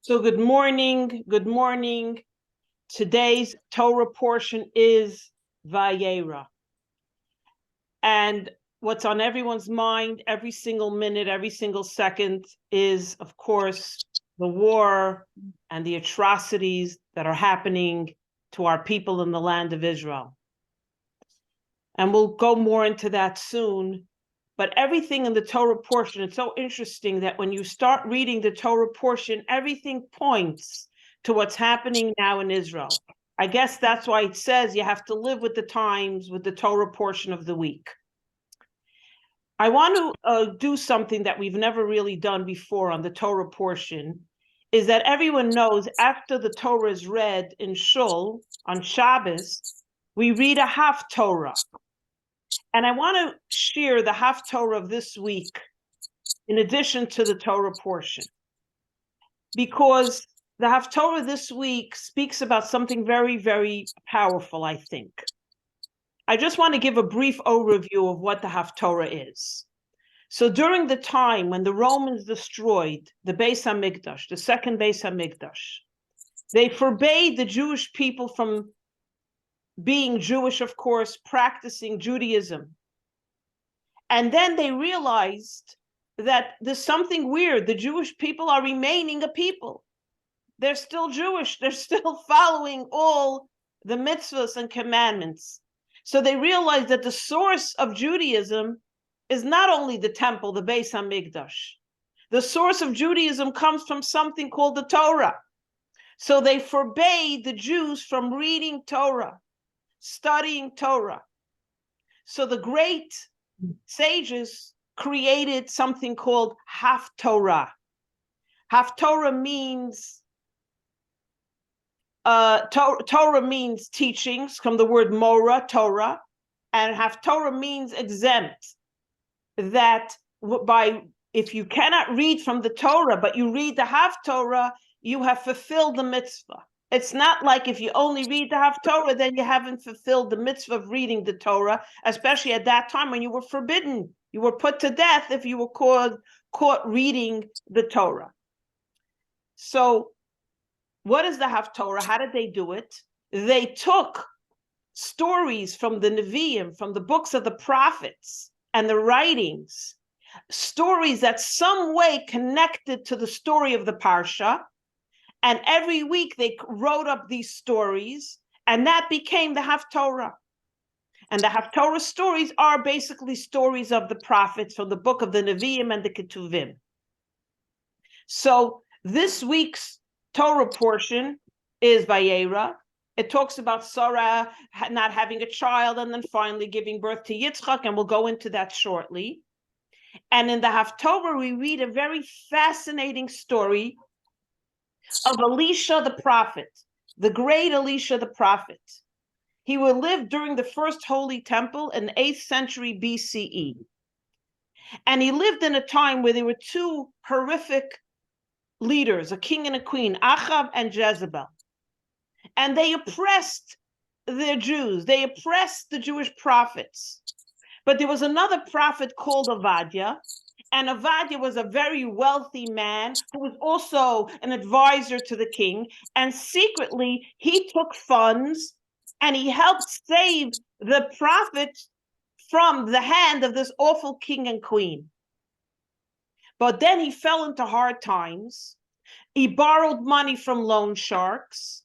So good morning, good morning. Today's Torah portion is Vayeira. And what's on everyone's mind every single minute, every single second is, of course, the war and the atrocities that are happening to our people in the land of Israel. And we'll go more into that soon. But everything in the Torah portion, it's so interesting that when you start reading the Torah portion, everything points to what's happening now in Israel. I guess that's why it says you have to live with the times with the Torah portion of the week. I want to do something that we've never really done before on the Torah portion, is that everyone knows after the Torah is read in Shul on Shabbos, we read a half Torah. And I want to share the half Torah of this week in addition to the Torah portion, because the half Torah this week speaks about something very, very powerful, I think. I just want to give a brief overview of what the half Torah is. So during the time when the Romans destroyed the Beis HaMikdash, the second Beis HaMikdash, they forbade the Jewish people from being Jewish, of course, practicing Judaism. And then they realized that there's something weird. The Jewish people are remaining a people. They're still Jewish. They're still following all the mitzvahs and commandments. So they realized that the source of Judaism is not only the temple, the Beis HaMikdash. The source of Judaism comes from something called the Torah. So they forbade the Jews from reading Torah, studying Torah. So the great sages created something called Haftorah. Haftorah means Torah means teachings, from the word mora, Torah, and Haftorah means exempt. That if you cannot read from the Torah, but you read the Haftorah, you have fulfilled the mitzvah. It's not like if you only read the Haftorah, then you haven't fulfilled the mitzvah of reading the Torah, especially at that time when you were forbidden. You were put to death if you were caught reading the Torah. So what is the Haftorah? How did they do it? They took stories from the Nevi'im, from the books of the prophets and the writings, stories that some way connected to the story of the Parsha. And every week they wrote up these stories, and that became the Haftorah. And the Haftorah stories are basically stories of the prophets from the book of the Nevi'im and the Ketuvim. So this week's Torah portion is Vayeira. It talks about Sarah not having a child and then finally giving birth to Yitzchak, and we'll go into that shortly. And in the Haftorah, we read a very fascinating story of Elisha the prophet, the great Elisha the prophet. He would live during the first Holy Temple in the 8th century BCE. And he lived in a time where there were two horrific leaders, a king and a queen, Achab and Jezebel. And they oppressed the Jews. They oppressed the Jewish prophets. But there was another prophet called Ovadia, and Ovadia was a very wealthy man who was also an advisor to the king. And secretly, he took funds and he helped save the prophet from the hand of this awful king and queen. But then he fell into hard times. He borrowed money from loan sharks,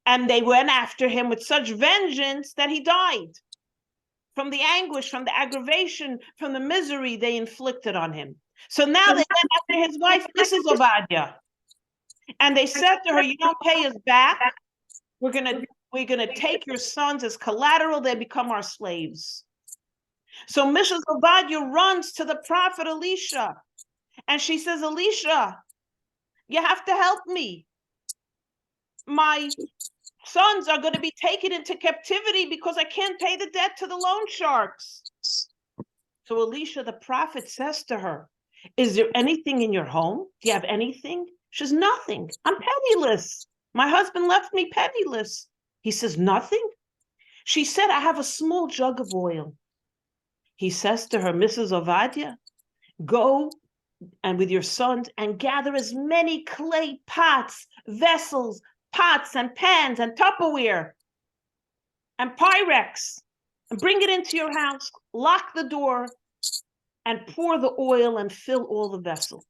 and they went after him with such vengeance that he died from the anguish, from the aggravation, from the misery they inflicted on him. So now they went after his wife, Mrs. Ovadia, and they said to her, "You don't pay us back. We're gonna take your sons as collateral. They become our slaves." So Mrs. Ovadia runs to the prophet Elisha, and she says, "Elisha, you have to help me. My sons are going to be taken into captivity because I can't pay the debt to the loan sharks." So Elisha, the prophet, says to her, "Is there anything in your home? Do you have anything?" She says, "Nothing. I'm penniless. My husband left me penniless." He says, "Nothing?" She said, "I have a small jug of oil." He says to her, "Mrs. Ovadia, go and with your sons, and gather as many clay pots, vessels, pots and pans and Tupperware and Pyrex, and bring it into your house, lock the door, and pour the oil and fill all the vessels.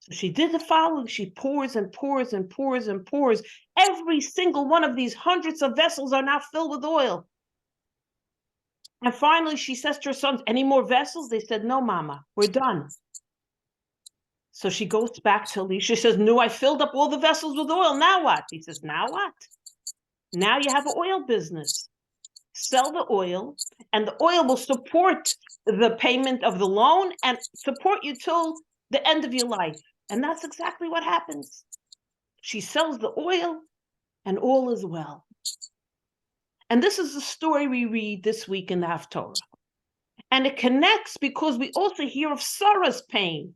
So she did the following. She pours and pours and pours and pours. Every single one of these hundreds of vessels are now filled with oil. And finally, she says to her sons, any more vessels? They said, no, Mama, we're done. So she goes back to Elisha. She says, no, I filled up all the vessels with oil. Now what? He says, now what? Now you have an oil business. Sell the oil, and the oil will support the payment of the loan and support you till the end of your life. And that's exactly what happens. She sells the oil, and all is well. And this is the story we read this week in the Haftorah. And it connects because we also hear of Sarah's pain,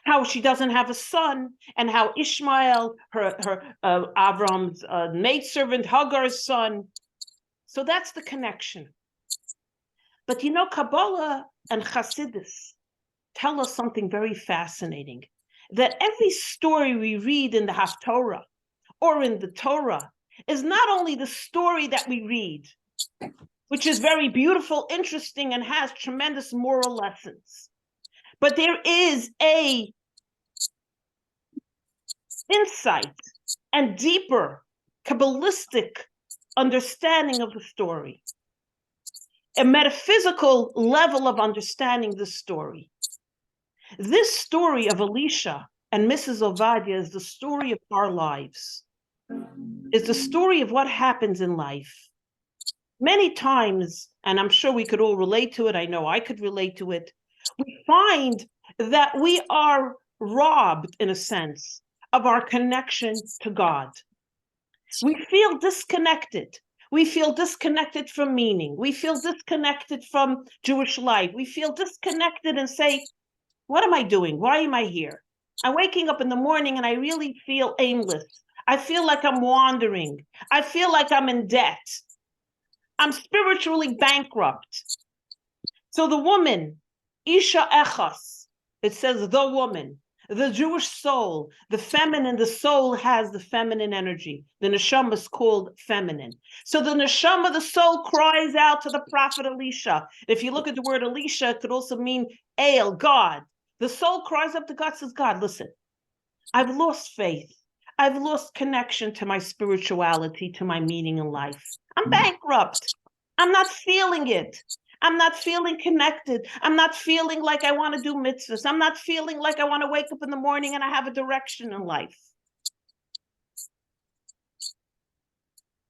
how she doesn't have a son, and how Ishmael, Avram's maidservant, Hagar's son. So that's the connection. But you know, Kabbalah and Hasidus tell us something very fascinating, that every story we read in the Haftorah or in the Torah is not only the story that we read, which is very beautiful, interesting, and has tremendous moral lessons, but there is a insight and deeper Kabbalistic understanding of the story, a metaphysical level of understanding the story. This story of Elisha and Mrs. Ovadia is the story of our lives. It's the story of what happens in life. Many times, and I'm sure we could all relate to it, I know I could relate to it, we find that we are robbed, in a sense, of our connection to God. We feel disconnected. We feel disconnected from meaning. We feel disconnected from Jewish life. We feel disconnected and say, what am I doing? Why am I here? I'm waking up in the morning and I really feel aimless. I feel like I'm wandering. I feel like I'm in debt. I'm spiritually bankrupt. So the woman, Isha Echas, it says the woman, the Jewish soul, the feminine, the soul has the feminine energy. The neshama is called feminine. So the neshama, the soul, cries out to the prophet Elisha. If you look at the word Elisha, it could also mean El, God. The soul cries up to God, says, God, listen, I've lost faith. I've lost connection to my spirituality, to my meaning in life. I'm bankrupt. I'm not feeling it. I'm not feeling connected. I'm not feeling like I want to do mitzvahs. I'm not feeling like I want to wake up in the morning and I have a direction in life.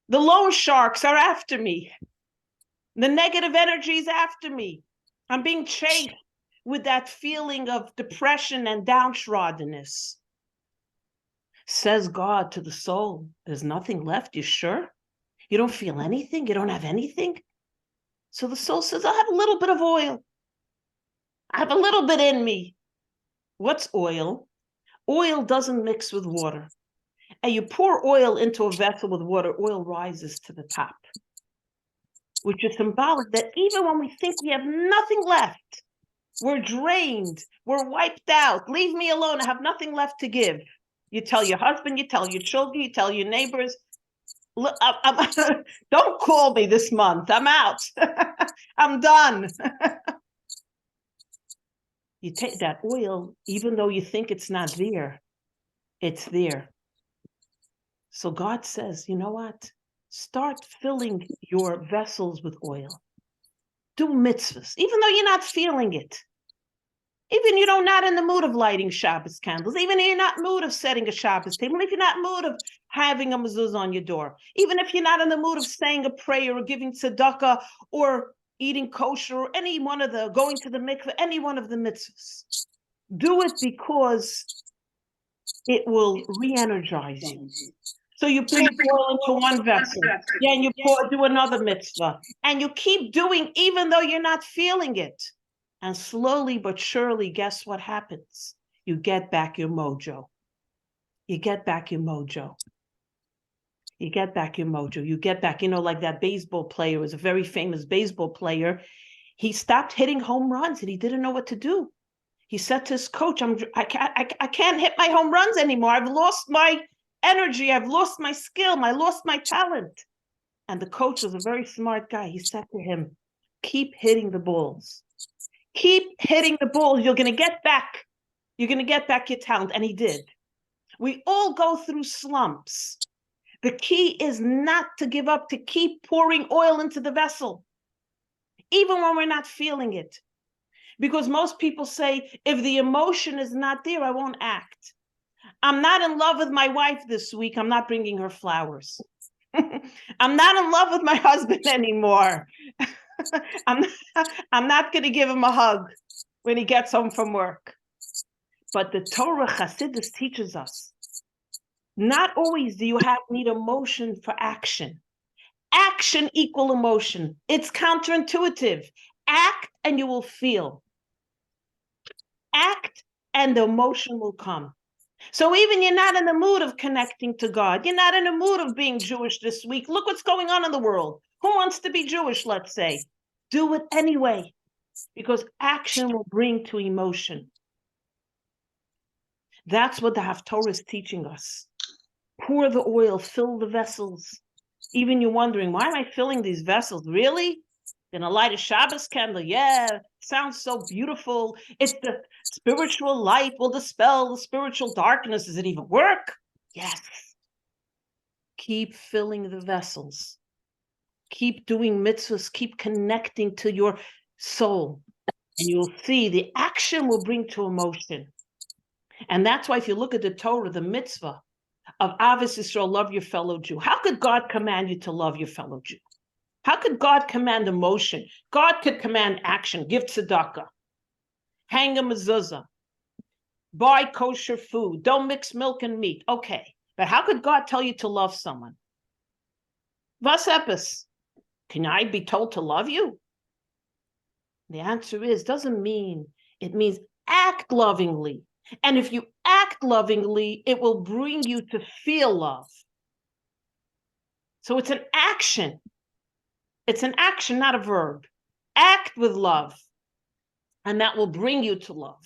The loan sharks are after me. The negative energy is after me. I'm being chased with that feeling of depression and downtroddeness. Says God to the soul, there's nothing left. You sure? You don't feel anything? You don't have anything? So the soul says, I have a little bit of oil. I have a little bit in me. What's oil? Oil doesn't mix with water. And you pour oil into a vessel with water, oil rises to the top, which is symbolic that even when we think we have nothing left, we're drained, we're wiped out, leave me alone, I have nothing left to give. You tell your husband, you tell your children, you tell your neighbors, look, don't call me this month, I'm out, I'm done. You take that oil, even though you think it's not there, it's there. So God says, you know what? Start filling your vessels with oil. Do mitzvahs, even though you're not feeling it. Even if you're not in the mood of lighting Shabbos candles, even if you're not in the mood of setting a Shabbos table, if you're not in the mood of having a mezuzah on your door, even if you're not in the mood of saying a prayer or giving tzedakah or eating kosher or any one of the, going to the mikveh, any one of the mitzvahs, do it because it will re-energize you. So you pour oil into one vessel, yeah, and you do another mitzvah, and you keep doing even though you're not feeling it. And slowly but surely, guess what happens? You get back your mojo. You get back your mojo. You get back your mojo. You get back, like that baseball player was a very famous baseball player. He stopped hitting home runs and he didn't know what to do. He said to his coach, I can't hit my home runs anymore. I've lost my energy. I've lost my skill. I lost my talent. And the coach was a very smart guy. He said to him, keep hitting the balls. Keep hitting the balls. You're going to get back. You're going to get back your talent. And he did. We all go through slumps. The key is not to give up, to keep pouring oil into the vessel, even when we're not feeling it. Because most people say, if the emotion is not there, I won't act. I'm not in love with my wife this week. I'm not bringing her flowers. I'm not in love with my husband anymore. I'm not going to give him a hug when he gets home from work. But the Torah Chassidus teaches us, not always do you need emotion for action. Action equal emotion. It's counterintuitive. Act and you will feel. Act and the emotion will come. So even you're not in the mood of connecting to God, you're not in the mood of being Jewish this week. Look what's going on in the world. Who wants to be Jewish, let's say? Do it anyway, because action will bring to emotion. That's what the Haftorah is teaching us. Pour the oil, fill the vessels. Even you're wondering, why am I filling these vessels? Really? Gonna light a Shabbos candle? Yeah, sounds so beautiful. It's the spiritual light will dispel the spiritual darkness. Does it even work? Yes. Keep filling the vessels. Keep doing mitzvahs. Keep connecting to your soul. And you'll see the action will bring to emotion. And that's why if you look at the Torah, the mitzvah of Avos Yisrael, love your fellow Jew. How could God command you to love your fellow Jew? How could God command emotion? God could command action, give tzedakah, hang a mezuzah, buy kosher food, don't mix milk and meat. Okay, but how could God tell you to love someone? Was epis? Can I be told to love you? The answer is, doesn't mean, it means act lovingly. And if you act lovingly, it will bring you to feel love. So it's an action. It's an action, not a verb. Act with love, and that will bring you to love.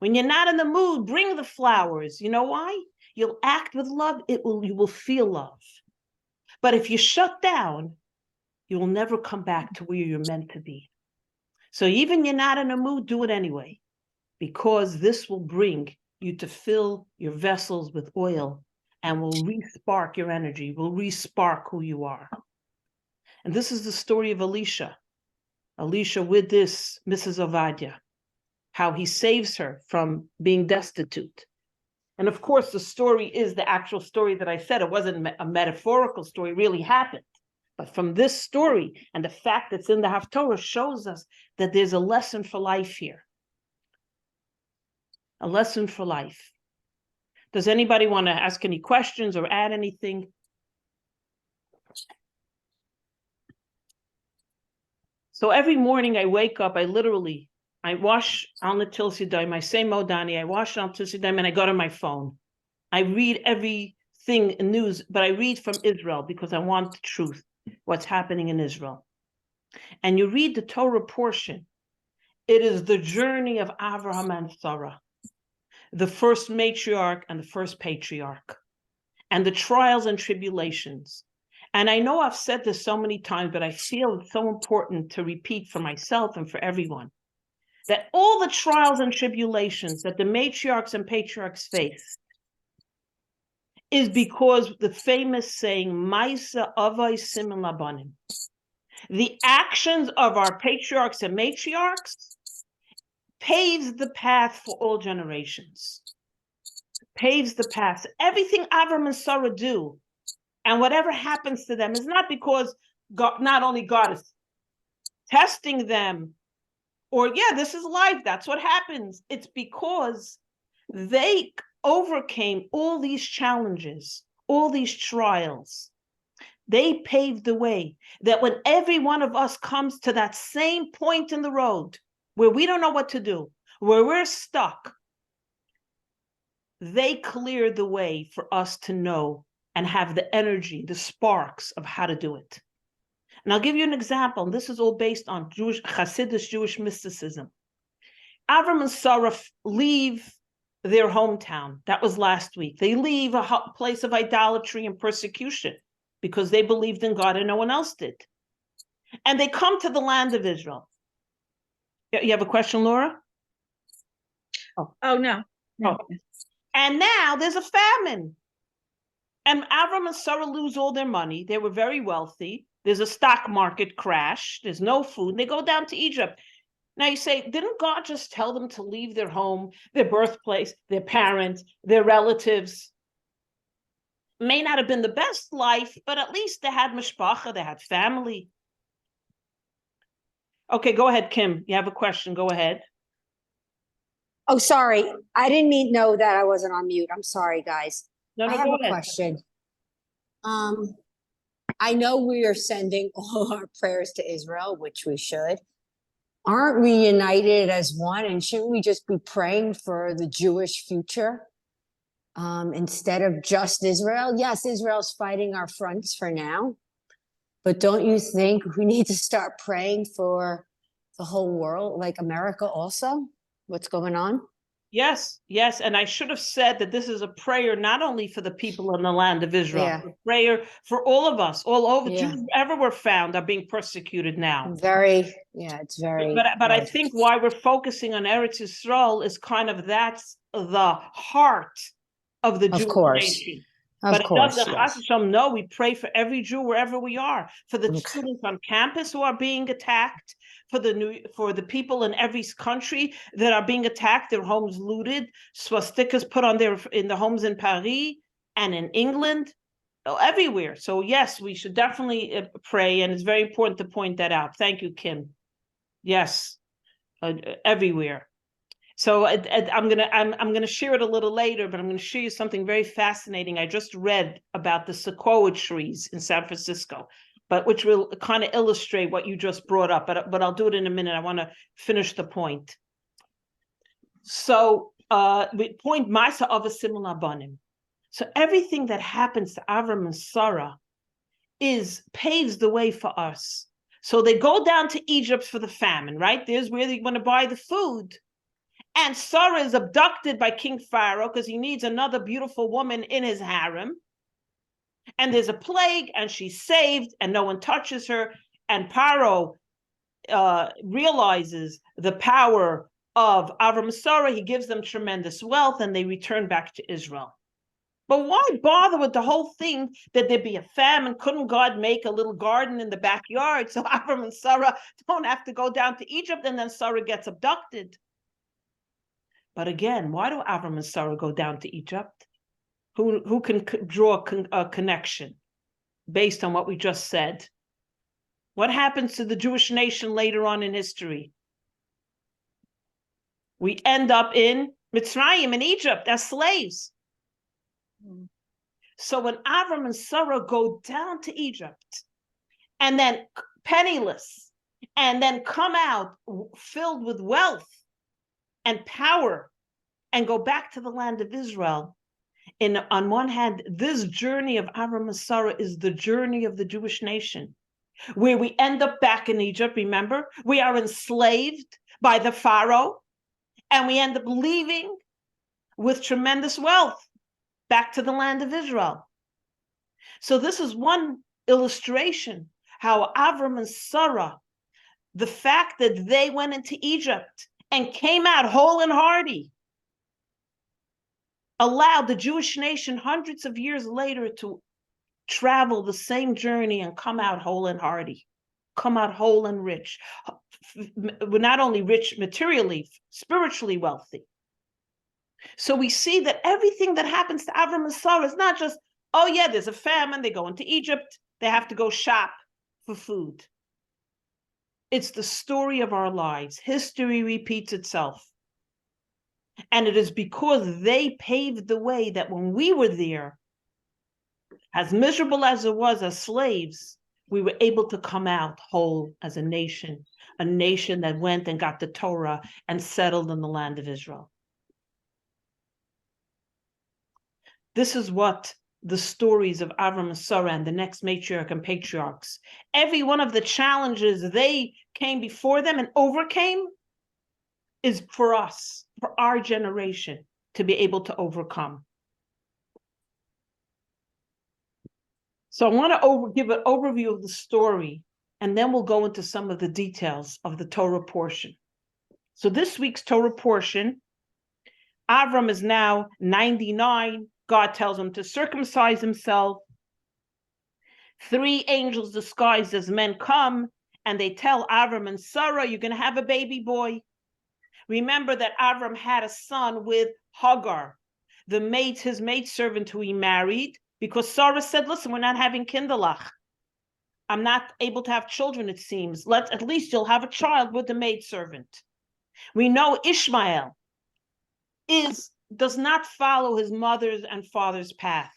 When you're not in the mood, bring the flowers. You know why? You'll act with love, you will feel love. But if you shut down, you will never come back to where you're meant to be. So even you're not in a mood, do it anyway, because this will bring you to fill your vessels with oil and will re-spark your energy, will re-spark who you are. And this is the story of Elisha. Elisha with this Mrs. Ovadia, how he saves her from being destitute. And of course, the story is the actual story that I said. It wasn't a metaphorical story, it really happened. But from this story and the fact that's in the Haftorah shows us that there's a lesson for life here. A lesson for life. Does anybody want to ask any questions or add anything? So every morning I wake up, I wash on the Tilsidayim, I say Modani, I wash on Tilsidayim, and I go to my phone. I read everything in news, but I read from Israel because I want the truth, what's happening in Israel. And you read the Torah portion. It is the journey of Avraham and Sarah, the first matriarch and the first patriarch, and the trials and tribulations. And I know I've said this so many times, but I feel it's so important to repeat for myself and for everyone, that all the trials and tribulations that the matriarchs and patriarchs face is because the famous saying, Maisa avai siman labanim. The actions of our patriarchs and matriarchs paves the path for all generations. Paves the path. Everything Avram and Sarah do, and whatever happens to them, is not because God, not only God is testing them, or this is life, that's what happens. It's because they overcame all these challenges, all these trials. They paved the way that when every one of us comes to that same point in the road where we don't know what to do, where we're stuck, they cleared the way for us to know and have the energy, the sparks of how to do it. And I'll give you an example. And this is all based on Hasidic Jewish mysticism. Avram and Sarah leave their hometown. That was last week. They leave a place of idolatry and persecution because they believed in God and no one else did. And they come to the land of Israel. You have a question, Laura? Oh no. Oh. And now there's a famine. And Avram and Sarah lose all their money. They were very wealthy. There's a stock market crash. There's no food. They go down to Egypt. Now you say, didn't God just tell them to leave their home, their birthplace, their parents, their relatives? May not have been the best life, but at least they had mishpacha, they had family. Okay, go ahead, Kim. You have a question. Go ahead. Oh, sorry. I didn't know that I wasn't on mute. I'm sorry, guys. No, I have go a ahead. question. I know we are sending all our prayers to Israel, which we should. Aren't we united as one? And shouldn't we just be praying for the Jewish future instead of just Israel? Yes, Israel's fighting our fronts for now. But don't you think we need to start praying for the whole world, like America also? What's going on? Yes, yes. And I should have said that this is a prayer not only for the people in the land of Israel, a prayer for all of us, all over. Jews wherever we're found are being persecuted now. It's very. But I think why we're focusing on Eretz Yisrael is kind of that's the heart of the Jewish nation. But it doesn't, no, we pray for every Jew wherever we are, for the students on campus who are being attacked, for the people in every country that are being attacked, their homes looted, swastikas put on in the homes in Paris and in England, everywhere. So yes, we should definitely pray, and it's very important to point that out. Thank you, Kim. Yes, everywhere. So I'm gonna share it a little later, but I'm gonna show you something very fascinating. I just read about the sequoia trees in San Francisco, but which will kind of illustrate what you just brought up. But I'll do it in a minute. I want to finish the point. So point Masa of a similar banim. So everything that happens to Avram and Sarah paves the way for us. So they go down to Egypt for the famine, right? There's where they want to buy the food. And Sarah is abducted by King Pharaoh because he needs another beautiful woman in his harem. And there's a plague, and she's saved, and no one touches her. And Pharaoh realizes the power of Avram and Sarah. He gives them tremendous wealth, and they return back to Israel. But why bother with the whole thing that there'd be a famine? Couldn't God make a little garden in the backyard so Avram and Sarah don't have to go down to Egypt, and then Sarah gets abducted? But again, why do Avram and Sarah go down to Egypt? Who can draw a connection based on what we just said? What happens to the Jewish nation later on in history? We end up in Mitzrayim, in Egypt, as slaves. So when Avram and Sarah go down to Egypt, and then penniless, and then come out filled with wealth and power, and go back to the land of Israel. On one hand, this journey of Avram and Sarah is the journey of the Jewish nation, where we end up back in Egypt. Remember, we are enslaved by the Pharaoh, and we end up leaving with tremendous wealth back to the land of Israel. So this is one illustration how Avram and Sarah, the fact that they went into Egypt and came out whole and hearty, allowed the Jewish nation hundreds of years later to travel the same journey and come out whole and hearty, come out whole and rich. We're not only rich materially, spiritually wealthy. So we see that everything that happens to Avram and Sarah is not just, oh yeah, there's a famine, they go into Egypt, they have to go shop for food. It's the story of our lives. History repeats itself. And it is because they paved the way that when we were there, as miserable as it was as slaves, we were able to come out whole as a nation that went and got the Torah and settled in the land of Israel. This is what the stories of Avram and Sarah and the next matriarch and patriarchs, every one of the challenges they came before them and overcame, is for us, for our generation, to be able to overcome. So I want to give an overview of the story, and then we'll go into some of the details of the Torah portion. So this week's Torah portion, Avram is now 99. God tells him to circumcise himself. 3 angels disguised as men come, and they tell Avram and Sarah, you're going to have a baby boy. Remember that Avram had a son with Hagar, his maidservant who he married, because Sarah said, listen, we're not having kinderlach. I'm not able to have children, it seems. At least you'll have a child with the maidservant. We know Ishmael does not follow his mother's and father's path.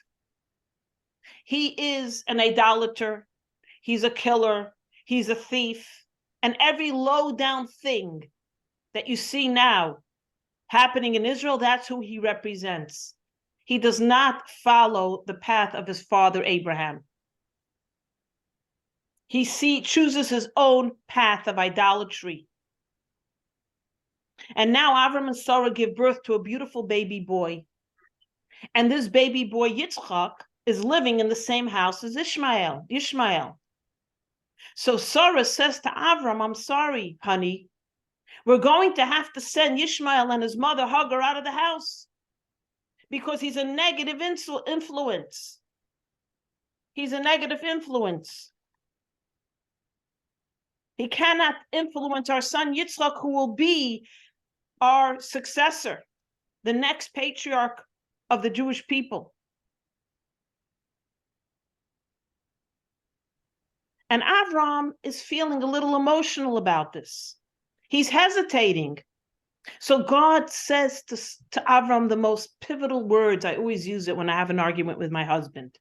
He is an idolater. He's a killer. He's a thief. And every low-down thing that you see now happening in Israel, that's who he represents. He does not follow the path of his father Abraham. He chooses his own path of idolatry. And now Avram and Sarah give birth to a beautiful baby boy. And this baby boy, Yitzchak, is living in the same house as Ishmael. So Sarah says to Avram, I'm sorry, honey, we're going to have to send Ishmael and his mother Hagar out of the house because he's a negative influence. He's a negative influence. He cannot influence our son Yitzchak, who will be our successor, the next patriarch of the Jewish people. And Avram is feeling a little emotional about this. He's hesitating. So God says to Avram the most pivotal words. I always use it when I have an argument with my husband.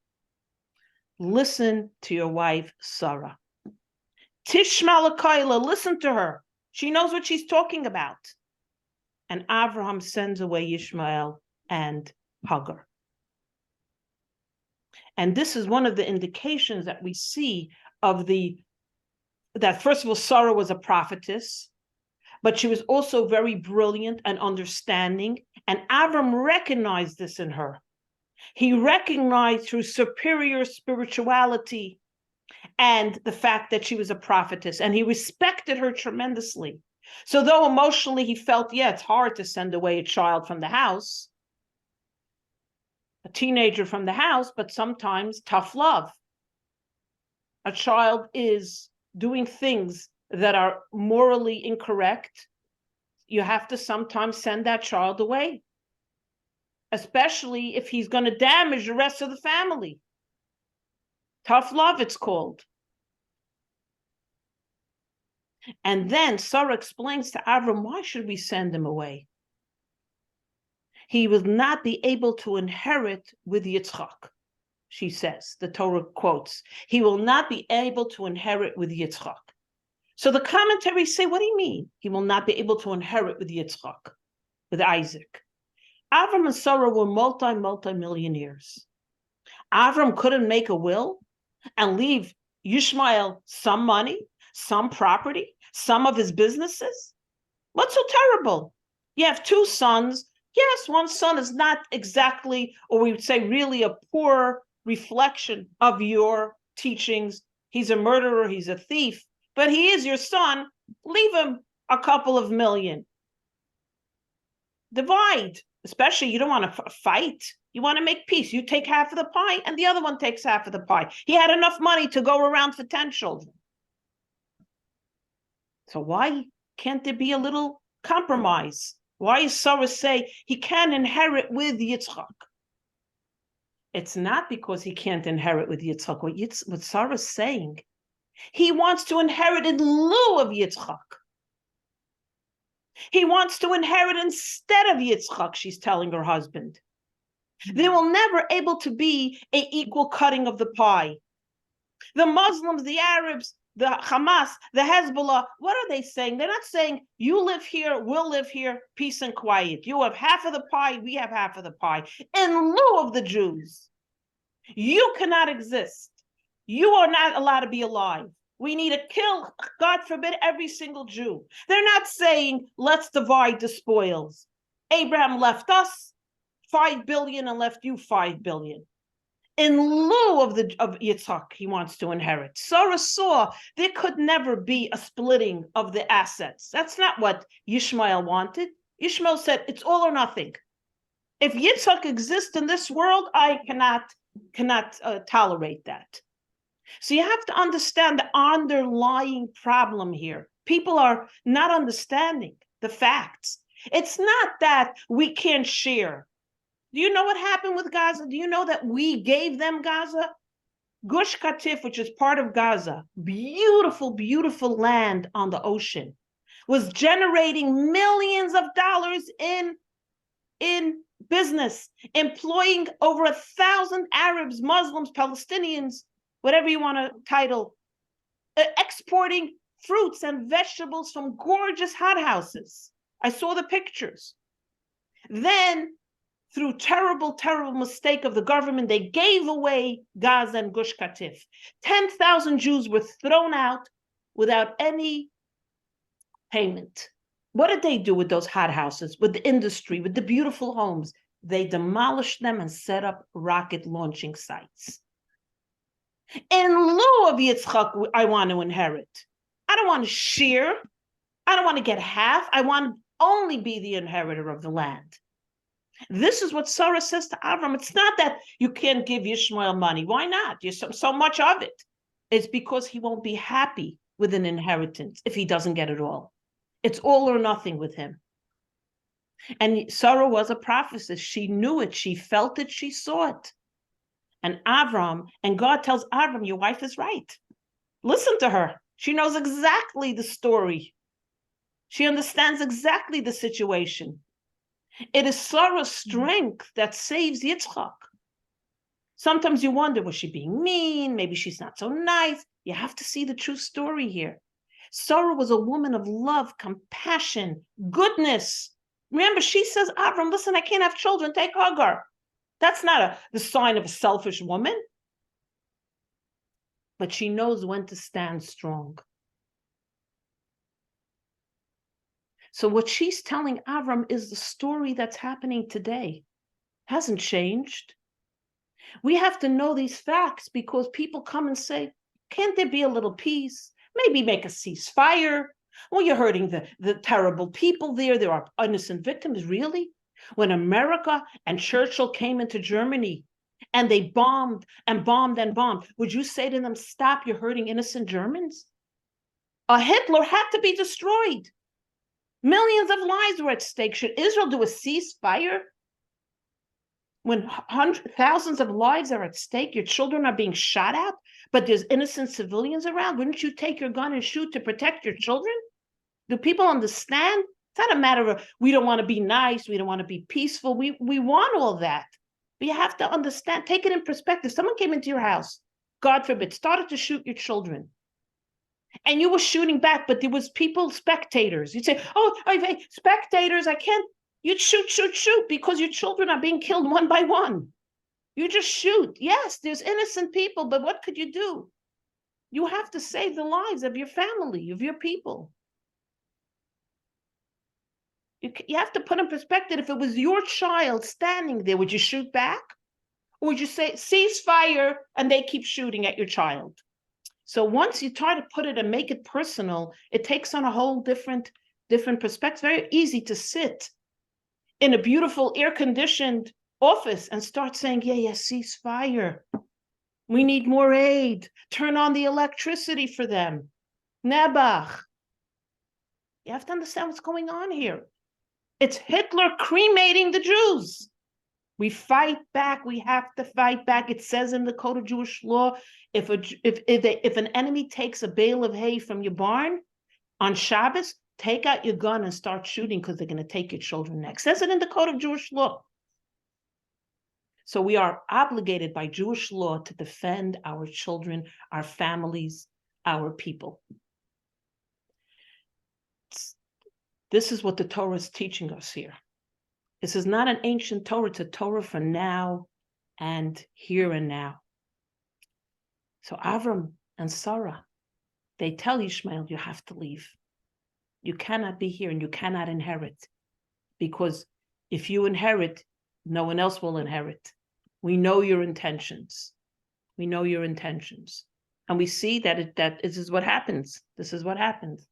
Listen to your wife, Sarah. Tishma l'kaila, listen to her. She knows what she's talking about. And Abraham sends away Ishmael and Hagar. And this is one of the indications that we see that first of all, Sarah was a prophetess, but she was also very brilliant and understanding. And Avram recognized this in her. He recognized her superior spirituality and the fact that she was a prophetess, and he respected her tremendously. So though emotionally he felt, it's hard to send away a child from the house, a teenager from the house, but sometimes tough love. A child is doing things that are morally incorrect. You have to sometimes send that child away, especially if he's going to damage the rest of the family. Tough love, it's called. And then Sarah explains to Avram, why should we send him away? He will not be able to inherit with Yitzchak, she says, the Torah quotes. He will not be able to inherit with Yitzchak. So the commentaries say, what do you mean? He will not be able to inherit with Yitzchak, with Isaac. Avram and Sarah were multi-millionaires. Avram couldn't make a will and leave Ishmael some money, some property, some of his businesses. What's so terrible? You have 2 sons. Yes, one son is not exactly, or we would say really a poor reflection of your teachings. He's a murderer, he's a thief, but he is your son. Leave him a couple of million. Divide, especially you don't want to fight. You want to make peace. You take half of the pie and the other one takes half of the pie. He had enough money to go around for 10 children. So why can't there be a little compromise? Why does Sarah say he can't inherit with Yitzchak? It's not because he can't inherit with Yitzchak. What Sarah's saying, he wants to inherit in lieu of Yitzchak. He wants to inherit instead of Yitzchak, she's telling her husband. There will never able to be an equal cutting of the pie. The Muslims, the Arabs, the Hamas, the Hezbollah, what are they saying? They're not saying, you live here, we'll live here, peace and quiet. You have half of the pie, we have half of the pie. In lieu of the Jews, you cannot exist. You are not allowed to be alive. We need to kill, God forbid, every single Jew. They're not saying, let's divide the spoils. Abraham left us 5 billion and left you 5 billion. In lieu of Yitzhak, he wants to inherit. Sarah saw there could never be a splitting of the assets. That's not what Yishmael wanted. Yishmael said, it's all or nothing. If Yitzhak exists in this world, I cannot tolerate that. So you have to understand the underlying problem here. People are not understanding the facts. It's not that we can't share. Do you know what happened with Gaza? Do you know that we gave them Gaza? Gush Katif, which is part of Gaza, beautiful, beautiful land on the ocean, was generating millions of dollars in business, employing over 1,000 Arabs, Muslims, Palestinians, whatever you want to title, exporting fruits and vegetables from gorgeous hothouses. I saw the pictures. Then, through terrible, terrible mistake of the government, they gave away Gaza and Gush Katif. 10,000 Jews were thrown out without any payment. What did they do with those hothouses, with the industry, with the beautiful homes? They demolished them and set up rocket launching sites. In lieu of Yitzchak, I want to inherit. I don't want to share. I don't want to get half. I want to only be the inheritor of the land. This is what Sarah says to Avram. It's not that you can't give Yishmael money. Why not? There's so much of it. It's because he won't be happy with an inheritance if he doesn't get it all. It's all or nothing with him. And Sarah was a prophetess. She knew it. She felt it. She saw it. And Avram, and God tells Avram, your wife is right. Listen to her. She knows exactly the story. She understands exactly the situation. It is Sarah's strength that saves Yitzchak. Sometimes you wonder, was she being mean? Maybe she's not so nice. You have to see the true story here. Sarah was a woman of love, compassion, goodness. Remember, she says, Avram, listen, I can't have children. Take Hagar. That's not the sign of a selfish woman. But she knows when to stand strong. So what she's telling Avram is the story that's happening today. Hasn't changed. We have to know these facts because people come and say, can't there be a little peace? Maybe make a ceasefire. Well, you're hurting the terrible people there. There are innocent victims, really? When America and Churchill came into Germany and they bombed and bombed and bombed, would you say to them, stop, you're hurting innocent Germans? Hitler had to be destroyed. Millions of lives were at stake. Should Israel do a ceasefire? When thousands of lives are at stake, your children are being shot at, but there's innocent civilians around. Wouldn't you take your gun and shoot to protect your children? Do people understand? It's not a matter of we don't want to be nice, we don't want to be peaceful. We want all that. But you have to understand, take it in perspective. Someone came into your house, God forbid, started to shoot your children. And you were shooting back, but there was people, spectators. You'd say, oh, spectators, I can't. You'd shoot, because your children are being killed one by one. You just shoot. Yes, there's innocent people, but what could you do? You have to save the lives of your family, of your people. You have to put in perspective, if it was your child standing there, would you shoot back? Or would you say, ceasefire, and they keep shooting at your child? So once you try to put it and make it personal, it takes on a whole different perspective. Very easy to sit in a beautiful air-conditioned office and start saying, yeah, ceasefire. We need more aid. Turn on the electricity for them. Nebuch. You have to understand what's going on here. It's Hitler cremating the Jews. We fight back. We have to fight back. It says in the Code of Jewish Law, if an enemy takes a bale of hay from your barn on Shabbos, take out your gun and start shooting because they're going to take your children next. It says it in the Code of Jewish Law. So we are obligated by Jewish law to defend our children, our families, our people. This is what the Torah is teaching us here. This is not an ancient Torah, it's a Torah for now and here and now. So Avram and Sarah, they tell Ishmael, you have to leave. You cannot be here and you cannot inherit. Because if you inherit, no one else will inherit. We know your intentions. We know your intentions. And we see that this is what happens. This is what happens.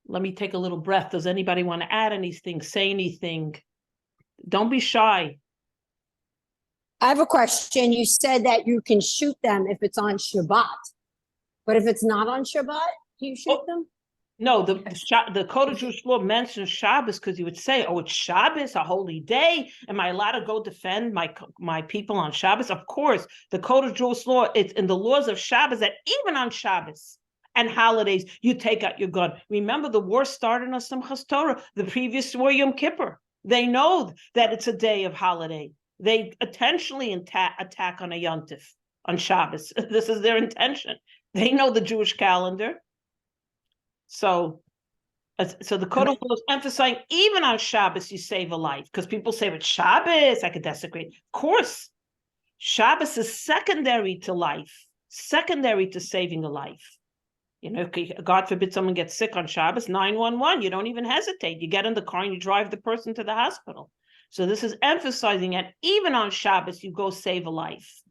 Let me take a little breath. Does anybody want to add anything, say anything? Don't be shy. I have a question. You said that you can shoot them if it's on Shabbat, but if it's not on Shabbat, do you shoot them? No, the Code of Jewish Law mentions Shabbos because you would say, oh, it's Shabbos, a holy day. Am I allowed to go defend my people on Shabbos? Of course, the Code of Jewish Law, it's in the laws of Shabbos that even on Shabbos and holidays, you take out your gun. Remember, the war started on Simchas Torah, the previous war, Yom Kippur. They know that it's a day of holiday. They intentionally attack on a Yontif, on Shabbos. This is their intention. They know the Jewish calendar. So the Code of Law is emphasizing even on Shabbos you save a life, because people say, "But Shabbos, I could desecrate." Of course, Shabbos is secondary to life, secondary to saving a life. You know, God forbid someone gets sick on Shabbos, 911. You don't even hesitate. You get in the car and you drive the person to the hospital. So this is emphasizing that even on Shabbos you go save a life,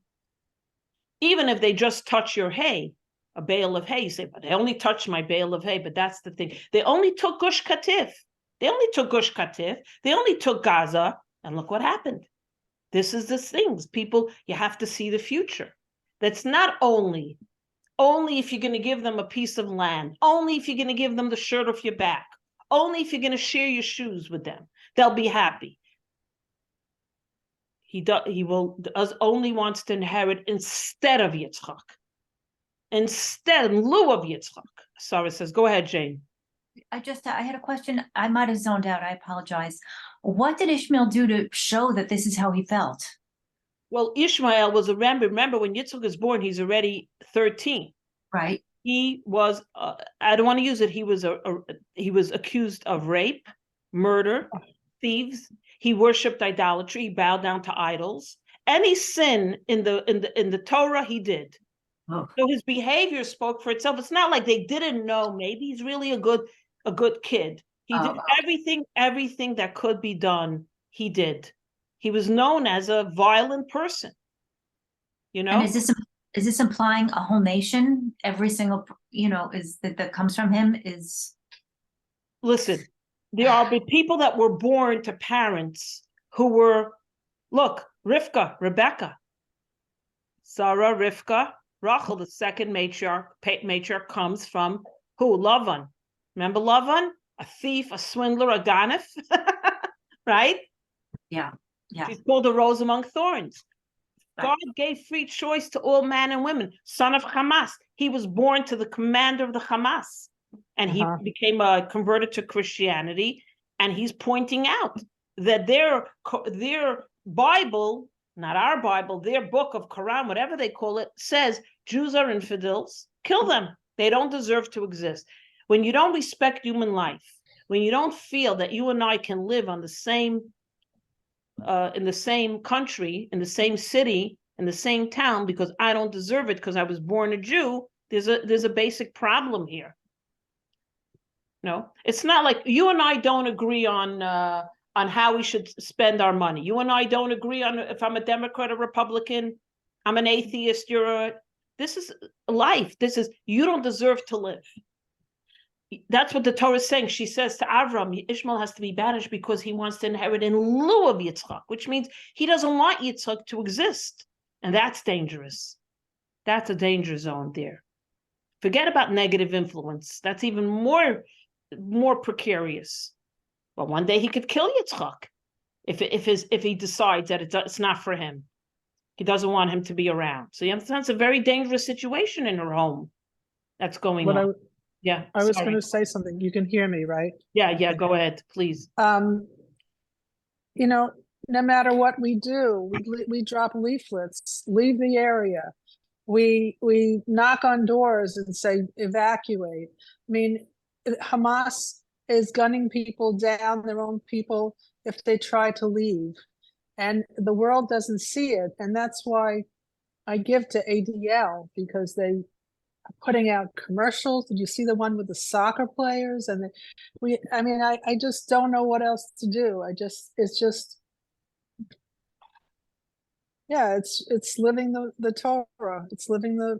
even if they just touch your hay. A bale of hay, you say, but they only touched my bale of hay. But that's the thing. They only took Gush Katif. They only took Gush Katif. They only took Gaza. And look what happened. This is the things. People, you have to see the future. That's not only if you're going to give them a piece of land, only if you're going to give them the shirt off your back, only if you're going to share your shoes with them, they'll be happy. He only wants to inherit instead of Yitzchak. Instead, in lieu of Yitzchak. Sarah says, go ahead, Jane. I had a question. I might have zoned out. I apologize. What did Ishmael do to show that this is how he felt? Well, Ishmael was remember when Yitzchak is born, he's already 13. Right. He was, I don't want to use it. He was accused of rape, murder, thieves. He worshipped idolatry. He bowed down to idols. Any sin in the Torah, he did. Oh. So his behavior spoke for itself. It's not like they didn't know. Maybe he's really a good kid. He did everything that could be done. He did. He was known as a violent person. You know. And is this implying a whole nation? Every single is that comes from him is. Listen, there are people that were born to parents who were, look, Rebecca, Sarah, Rivka. Rachel, the second matriarch comes from who? Lavan. Remember Lavan? A thief, a swindler, a ganef, right? Yeah. She's called a rose among thorns. Right. God gave free choice to all men and women. Son of Hamas. He was born to the commander of the Hamas. And he became converted to Christianity. And he's pointing out that their Bible, not our Bible, their book of Quran, whatever they call it, says Jews are infidels, kill them. They don't deserve to exist. When you don't respect human life, when you don't feel that you and I can live on the same, in the same country, in the same city, in the same town, because I don't deserve it because I was born a Jew, there's a basic problem here. No, it's not like you and I don't agree on how we should spend our money. You and I don't agree on if I'm a Democrat or Republican. I'm an atheist. This is life. You don't deserve to live. That's what the Torah is saying. She says to Avram, Ishmael has to be banished because he wants to inherit in lieu of Yitzchak, which means he doesn't want Yitzchak to exist. And that's dangerous. That's a danger zone there. Forget about negative influence. That's even more precarious. Well, one day he could kill Yitzchak if he decides that it's not for him. He doesn't want him to be around. So you understand, it's a very dangerous situation in her home that's going on. I was going to say something. You can hear me, right? Yeah, go ahead, please. No matter what we do, we drop leaflets, leave the area. We knock on doors and say evacuate. I mean, Hamas is gunning people down, their own people, if they try to leave. And the world doesn't see it. And that's why I give to ADL because they are putting out commercials. Did you see the one with the soccer players? And I just don't know what else to do. Yeah, it's living the Torah. It's living the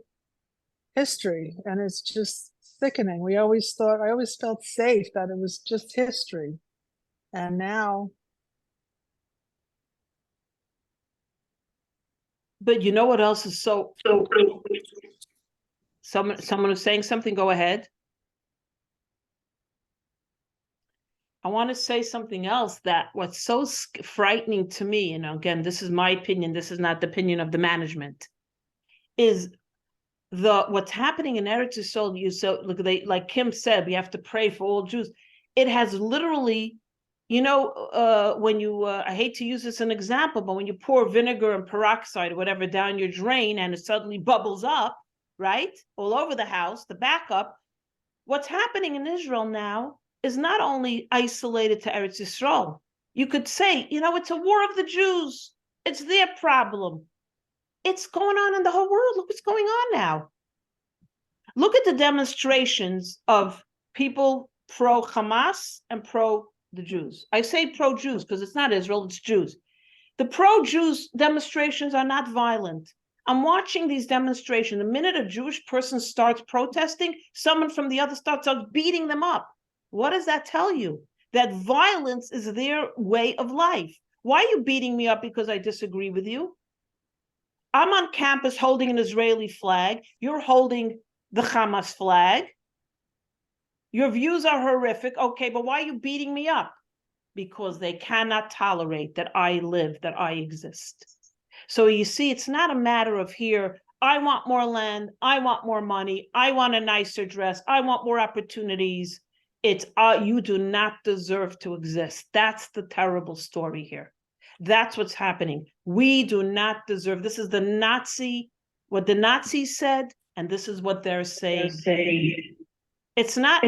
history, and it's just sickening. I always felt safe that it was just history, and now. But you know what else is so someone is saying something, go ahead. I want to say something else that what's so frightening to me, again, this is my opinion, this is not the opinion of the management, is what's happening in Eretz Yisrael. Look, like Kim said, we have to pray for all Jews. It has literally, when you, I hate to use this as an example, but when you pour vinegar and peroxide or whatever down your drain and it suddenly bubbles up, right, all over the house, the backup, what's happening in Israel now is not only isolated to Eretz Yisrael. You could say, it's a war of the Jews. It's their problem. It's going on in the whole world. Look what's going on now. Look at the demonstrations of people pro-Hamas and pro the Jews. I say pro-Jews because it's not Israel, it's Jews. The pro-Jews demonstrations are not violent. I'm watching these demonstrations. The minute a Jewish person starts protesting, someone from the other starts beating them up. What does that tell you? That violence is their way of life. Why are you beating me up because I disagree with you? I'm on campus holding an Israeli flag. You're holding the Hamas flag. Your views are horrific. Okay, but why are you beating me up? Because they cannot tolerate that I live, that I exist. So you see, it's not a matter of here, I want more land, I want more money, I want a nicer dress, I want more opportunities. It's you do not deserve to exist. That's the terrible story here. That's what's happening. We do not deserve. This is what the Nazis said, and this is what they're saying. It's not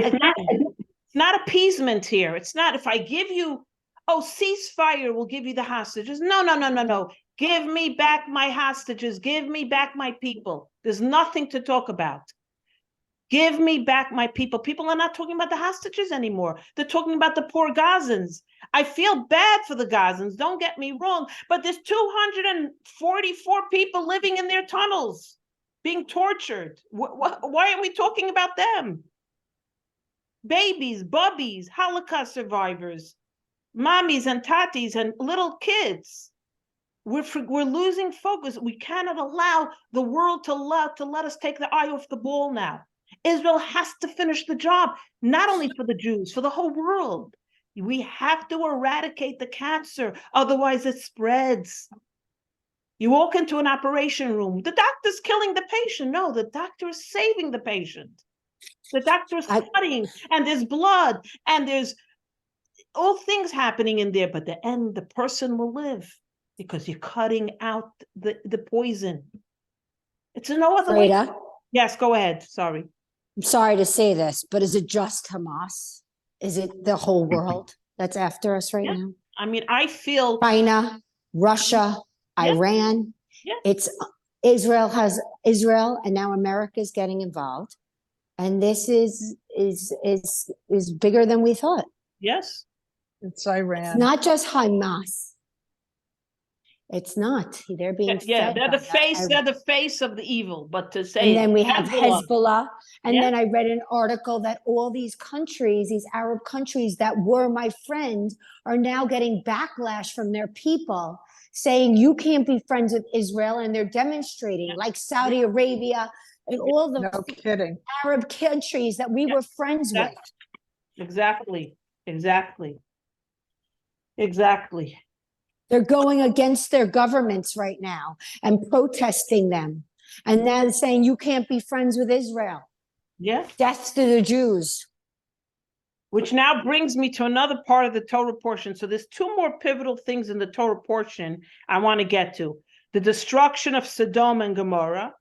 appeasement here. It's not, if I give you, ceasefire, we'll give you the hostages. No. Give me back my hostages. Give me back my people. There's nothing to talk about. Give me back my people. People are not talking about the hostages anymore. They're talking about the poor Gazans. I feel bad for the Gazans, don't get me wrong, but there's 244 people living in their tunnels, being tortured. Why are we talking about them? Babies, bubbies, Holocaust survivors, mommies and tatis and little kids. We're losing focus. We cannot allow the world to let us take the eye off the ball now. Israel has to finish the job, not only for the Jews, for the whole world. We have to eradicate the cancer, otherwise it spreads. You walk into an operation room, the doctor's killing the patient. No, the doctor is saving the patient. The doctor is cutting, and there's blood, and there's all things happening in there, but the end, the person will live because you're cutting out the poison. It's no other way. Yes, go ahead. Sorry. I'm sorry to say this, but is it just Hamas? Is it the whole world that's after us right now? I mean, I feel China, Russia, Iran. Yeah. It's Israel, and now America's getting involved. And this is bigger than we thought. Yes. It's Iran. It's not just Hamas. It's not. They're being fed they're the face. They're the face of the evil. But to say, and then we have Hezbollah. And then I read an article that all these countries, these Arab countries that were my friends, are now getting backlash from their people, saying you can't be friends with Israel, and they're demonstrating, like Saudi Arabia and all the Arab countries that we were friends with. Exactly. They're going against their governments right now and protesting them. And then saying you can't be friends with Israel. Yeah. Death to the Jews. Which now brings me to another part of the Torah portion. So there's two more pivotal things in the Torah portion I want to get to. The destruction of Sodom and Gomorrah,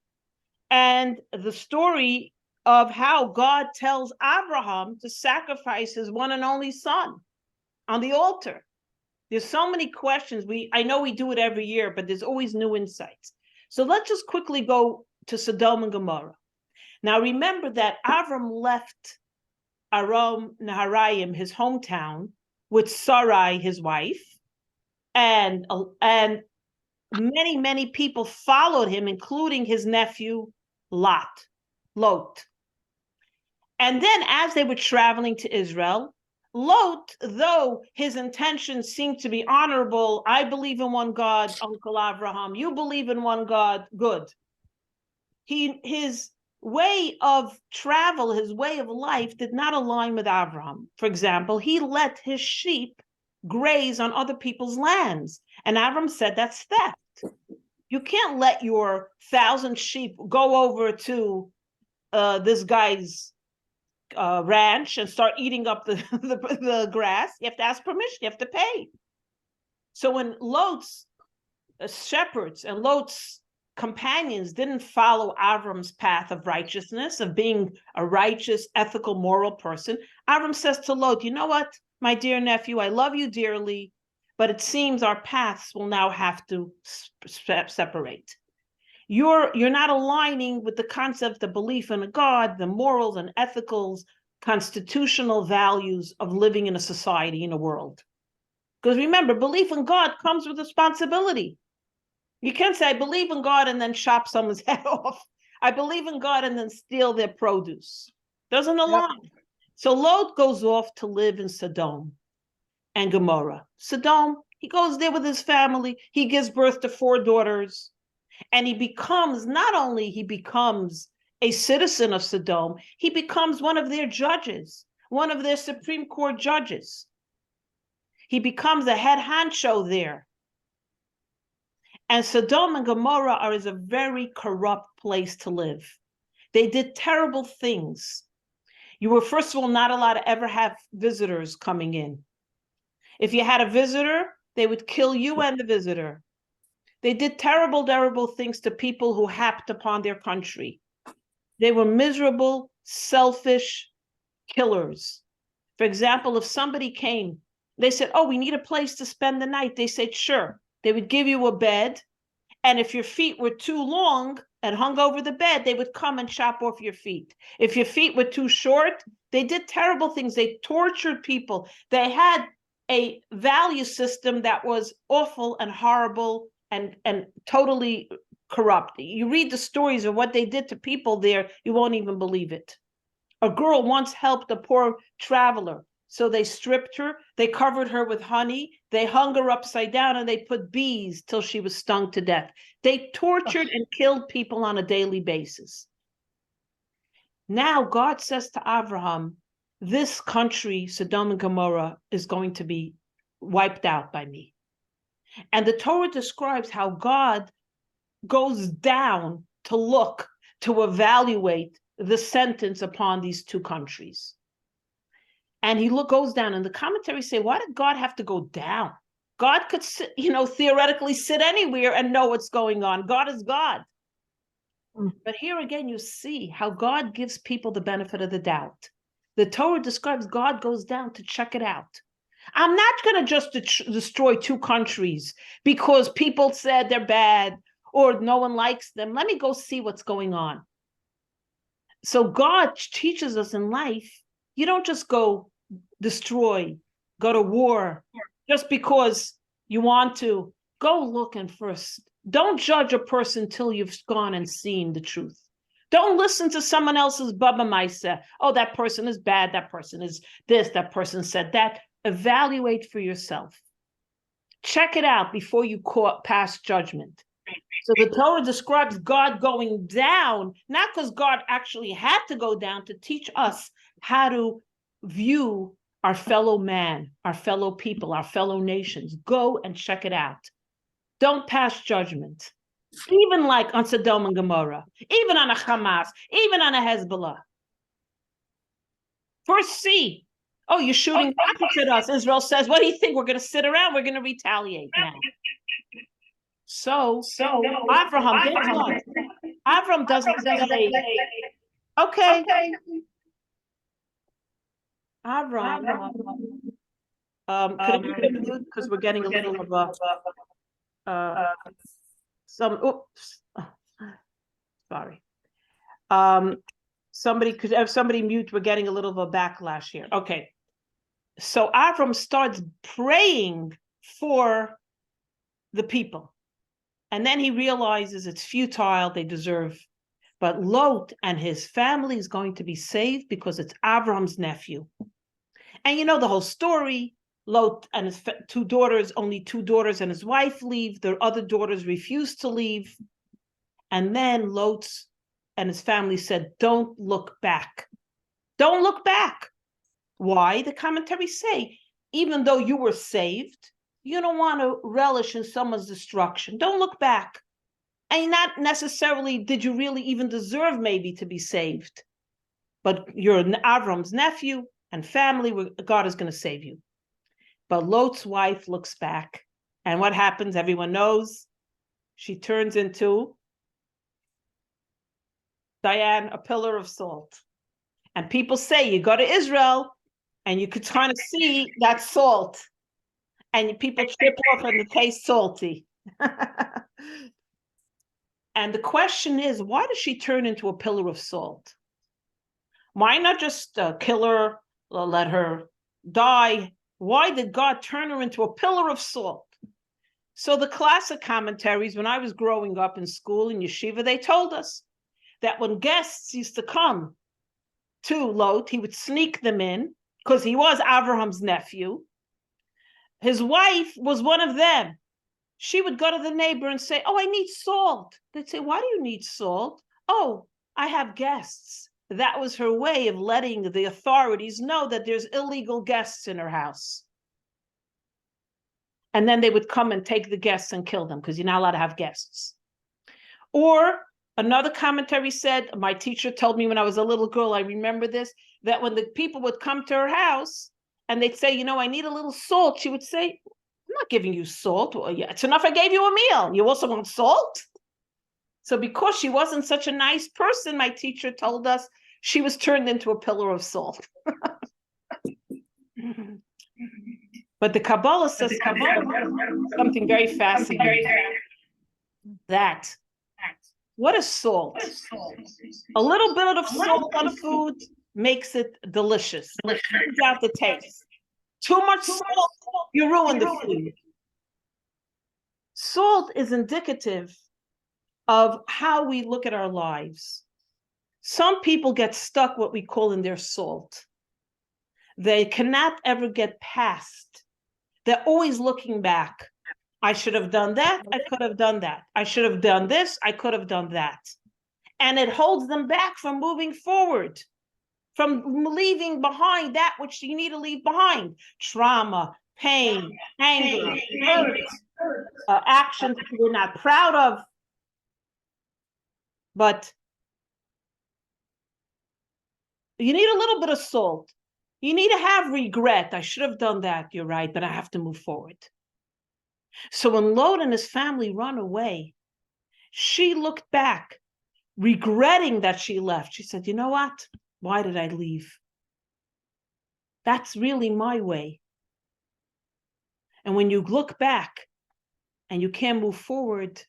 and the story of how God tells Abraham to sacrifice his one and only son on the altar. There's so many questions. I know we do it every year, but there's always new insights. So let's just quickly go to Sodom and Gomorrah. Now remember that Avram left Aram Naharaim, his hometown, with Sarai, his wife, and many people followed him, including his nephew Lot. And then as they were traveling to Israel, Lot, though his intentions seemed to be honorable, I believe in one God, Uncle Abraham, you believe in one God, good. His way of travel, his way of life did not align with Abraham. For example, he let his sheep graze on other people's lands. And Abraham said, that's theft. You can't let your 1,000 sheep go over to this guy's ranch and start eating up the grass. You have to ask permission, you have to pay. So when Lot's shepherds and Lot's companions didn't follow Avram's path of righteousness, of being a righteous, ethical, moral person, Avram says to Lot, you know what, my dear nephew, I love you dearly, but it seems our paths will now have to separate. You're not aligning with the concept of belief in a God, the morals and ethicals, constitutional values of living in a society, in a world. Because remember, belief in God comes with responsibility. You can't say, I believe in God and then chop someone's head off. I believe in God and then steal their produce. Doesn't align. Yep. So Lot goes off to live in Sodom and Gomorrah. Sodom, he goes there with his family. He gives birth to 4 daughters. And he becomes, not only he becomes a citizen of Sodom, he becomes one of their judges, one of their Supreme Court judges. He becomes a head honcho there. And Sodom and Gomorrah is a very corrupt place to live. They did terrible things. You were, first of all, not allowed to ever have visitors coming in. If you had a visitor, they would kill you and the visitor. They did terrible, terrible things to people who happed upon their country. They were miserable, selfish killers. For example, if somebody came, they said, oh, we need a place to spend the night. They said, sure. They would give you a bed. And if your feet were too long and hung over the bed, they would come and chop off your feet. If your feet were too short, they did terrible things. They tortured people. They had a value system that was awful and horrible and totally corrupt. You read the stories of what they did to people there, you won't even believe it. A girl once helped a poor traveler. So they stripped her, they covered her with honey, they hung her upside down, and they put bees till she was stung to death. They tortured and killed people on a daily basis. Now God says to Abraham, this country, Sodom and Gomorrah, is going to be wiped out by me. And the Torah describes how God goes down to look, to evaluate the sentence upon these 2 countries. And he goes down, and the commentaries say, why did God have to go down? God could sit, theoretically sit anywhere and know what's going on. God is God. But here again, you see how God gives people the benefit of the doubt. The Torah describes God goes down to check it out. I'm not going to just destroy 2 countries because people said they're bad or no one likes them. Let me go see what's going on. So God teaches us in life, you don't just go destroy, go to war, just because you want to. Go looking first. Don't judge a person till you've gone and seen the truth. Don't listen to someone else's Baba Maisa. Oh, that person is bad. That person is this. That person said that. Evaluate for yourself. Check it out before you pass judgment. So the Torah describes God going down, not because God actually had to go down, to teach us how to view our fellow man, our fellow people, our fellow nations. Go and check it out. Don't pass judgment. Even like on Sodom and Gomorrah, even on a Hamas, even on a Hezbollah. First see, oh, you're shooting rockets at us. Israel says, what do you think? We're going to sit around? We're going to retaliate now. So Abraham, guess what? Abraham doesn't say, okay. Abraham, could you mute? Because we're getting a little of a Sorry. Somebody could have somebody mute. We're getting a little of a backlash here. Okay. So Avram starts praying for the people. And then he realizes it's futile, they deserve. But Lot and his family is going to be saved because it's Avram's nephew. And you know the whole story. Lot and his two daughters, only two daughters and his wife leave. Their other daughters refuse to leave. And then Lot and his family said, don't look back. Don't look back. Why? The commentaries say, even though you were saved, you don't want to relish in someone's destruction. Don't look back. And not necessarily did you really even deserve maybe to be saved. But you're Avram's nephew and family, God is going to save you. But Lot's wife looks back. And what happens? Everyone knows. She turns into Diane, a pillar of salt. And people say you go to Israel and you could kind of see that salt. And people trip off and it tastes salty. And the question is, why does she turn into a pillar of salt? Why not just kill her, or let her die? Why did God turn her into a pillar of salt? So the classic commentaries, when I was growing up in school in yeshiva, they told us that when guests used to come to Lot, he would sneak them in because he was Abraham's nephew. His wife was one of them. She would go to the neighbor and say, oh, I need salt. They'd say, why do you need salt? Oh, I have guests. That was her way of letting the authorities know that there's illegal guests in her house. And then they would come and take the guests and kill them because you're not allowed to have guests. Or another commentary said, my teacher told me when I was a little girl, I remember this, that when the people would come to her house and they'd say, I need a little salt, she would say, I'm not giving you salt. Well, yeah, it's enough I gave you a meal. You also want salt? So because she wasn't such a nice person, my teacher told us, she was turned into a pillar of salt. But the Kabbalah says something very fascinating. That, what is salt? A little bit of salt on food makes it delicious. It brings out the taste. Too much salt, you ruin the food. Salt is indicative of how we look at our lives. Some people get stuck what we call in their salt. They cannot ever get past. They're always looking back. I should have done that. I could have done that. I should have done this. I could have done that. And it holds them back from moving forward, from leaving behind that which you need to leave behind. Trauma, pain, anger, hurt, actions we're not proud of. But you need a little bit of salt. You need to have regret. I should have done that. You're right, but I have to move forward. So when Lot and his family run away, she looked back, regretting that she left. She said, you know what? Why did I leave? That's really my way. And when you look back and you can't move forward,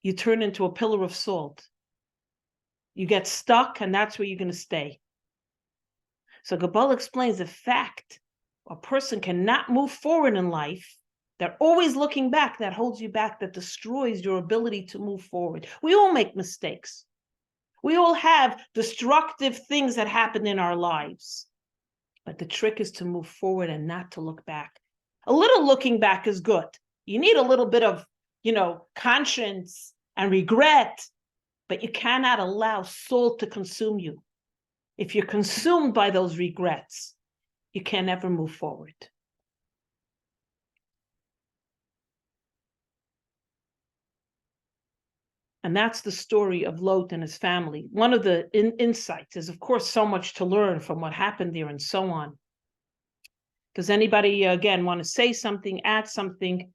you turn into a pillar of salt. You get stuck, and that's where you're going to stay. So Kabbalah explains the fact a person cannot move forward in life. They're always looking back. That holds you back, that destroys your ability to move forward. We all make mistakes. We all have destructive things that happen in our lives. But the trick is to move forward and not to look back. A little looking back is good. You need a little bit of, conscience and regret, but you cannot allow salt to consume you. If you're consumed by those regrets, you can never move forward. And that's the story of Lot and his family. One of the insights is, of course, so much to learn from what happened there and so on. Does anybody, again, want to say something, add something?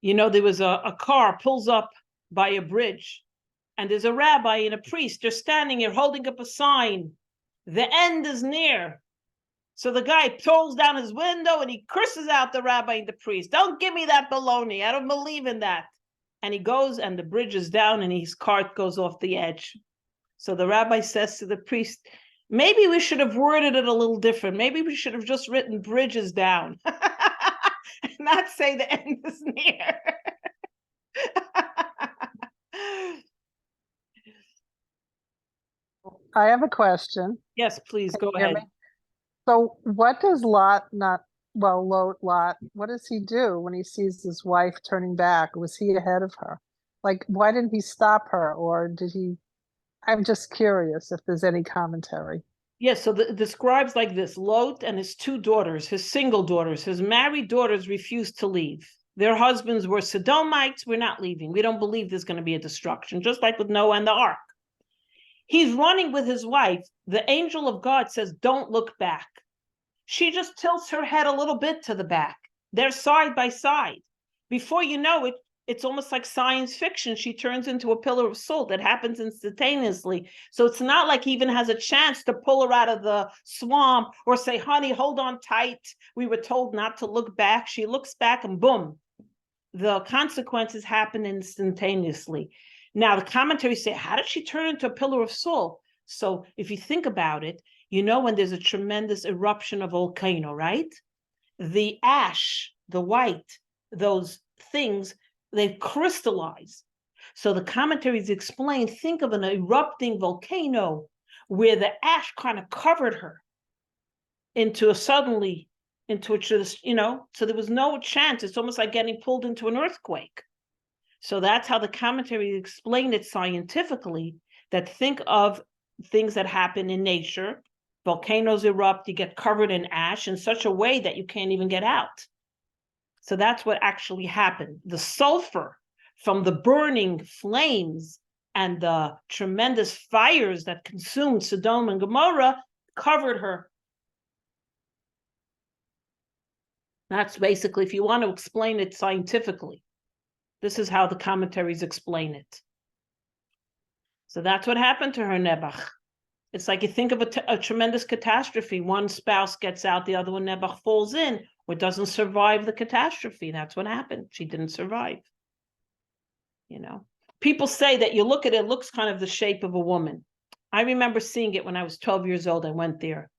There was a car pulls up by a bridge, and there's a rabbi and a priest. They're standing here holding up a sign. The end is near. So the guy pulls down his window and he curses out the rabbi and the priest. Don't give me that baloney. I don't believe in that. And he goes and the bridge is down and his cart goes off the edge. So the rabbi says to the priest, maybe we should have worded it a little different. Maybe we should have just written bridges down. And not say the end is near. I have a question. Yes, please Can go you hear ahead. me? So what does Lot Lot, what does he do when he sees his wife turning back? Was he ahead of her? Like, why didn't he stop her? Or did he? I'm just curious if there's any commentary. Yes, so the describes like this: Lot and his two daughters, his single daughters, his married daughters refused to leave. Their husbands were Sodomites. We're not leaving. We don't believe there's going to be a destruction, just like with Noah and the ark. He's running with his wife. The angel of God says, don't look back. She just tilts her head a little bit to the back. They're side by side. Before you know it, it's almost like science fiction. She turns into a pillar of salt. It happens instantaneously. So it's not like he even has a chance to pull her out of the swamp or say, honey, hold on tight. We were told not to look back. She looks back and boom, the consequences happen instantaneously. Now, the commentaries say, how did she turn into a pillar of salt? So if you think about it, you know when there's a tremendous eruption of volcano, right? The ash, the white, those things, they crystallize. So the commentaries explain, think of an erupting volcano where the ash kind of covered her into a suddenly, into a, you know, so there was no chance. It's almost like getting pulled into an earthquake. So that's how the commentary explained it scientifically, that think of things that happen in nature. Volcanoes erupt, you get covered in ash in such a way that you can't even get out. So that's what actually happened. The sulfur from the burning flames and the tremendous fires that consumed Sodom and Gomorrah covered her. That's basically, if you want to explain it scientifically, this is how the commentaries explain it. So that's what happened to her, Nebuch. It's like you think of a tremendous catastrophe. One spouse gets out, the other one, Nebuch, falls in or doesn't survive the catastrophe. That's what happened. She didn't survive. You know, people say that you look at it, it looks kind of the shape of a woman. I remember seeing it when I was 12 years old. I went there.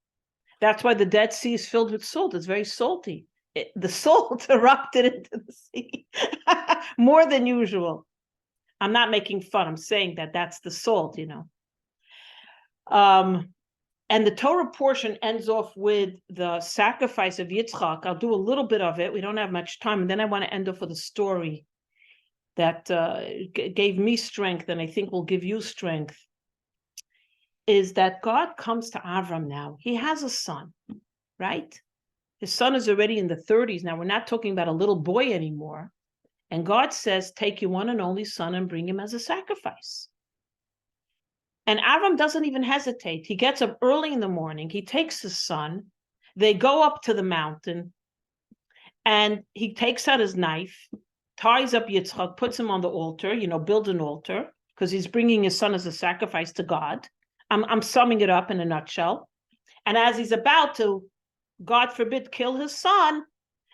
That's why the Dead Sea is filled with salt. It's very salty. The salt erupted into the sea more than usual. I'm not making fun. I'm saying that that's the salt, you know. And the Torah portion ends off with the sacrifice of Yitzchak. I'll do a little bit of it. We don't have much time. And then I want to end off with a story that gave me strength and I think will give you strength. Is that God comes to Avram now. He has a son, right? His son is already in the 30s. Now, we're not talking about a little boy anymore. And God says, take your one and only son and bring him as a sacrifice. And Avram doesn't even hesitate. He gets up early in the morning. He takes his son. They go up to the mountain. And he takes out his knife, ties up Yitzchak, puts him on the altar, you know, builds an altar, because he's bringing his son as a sacrifice to God. I'm summing it up in a nutshell. And as he's about to, God forbid, kill his son,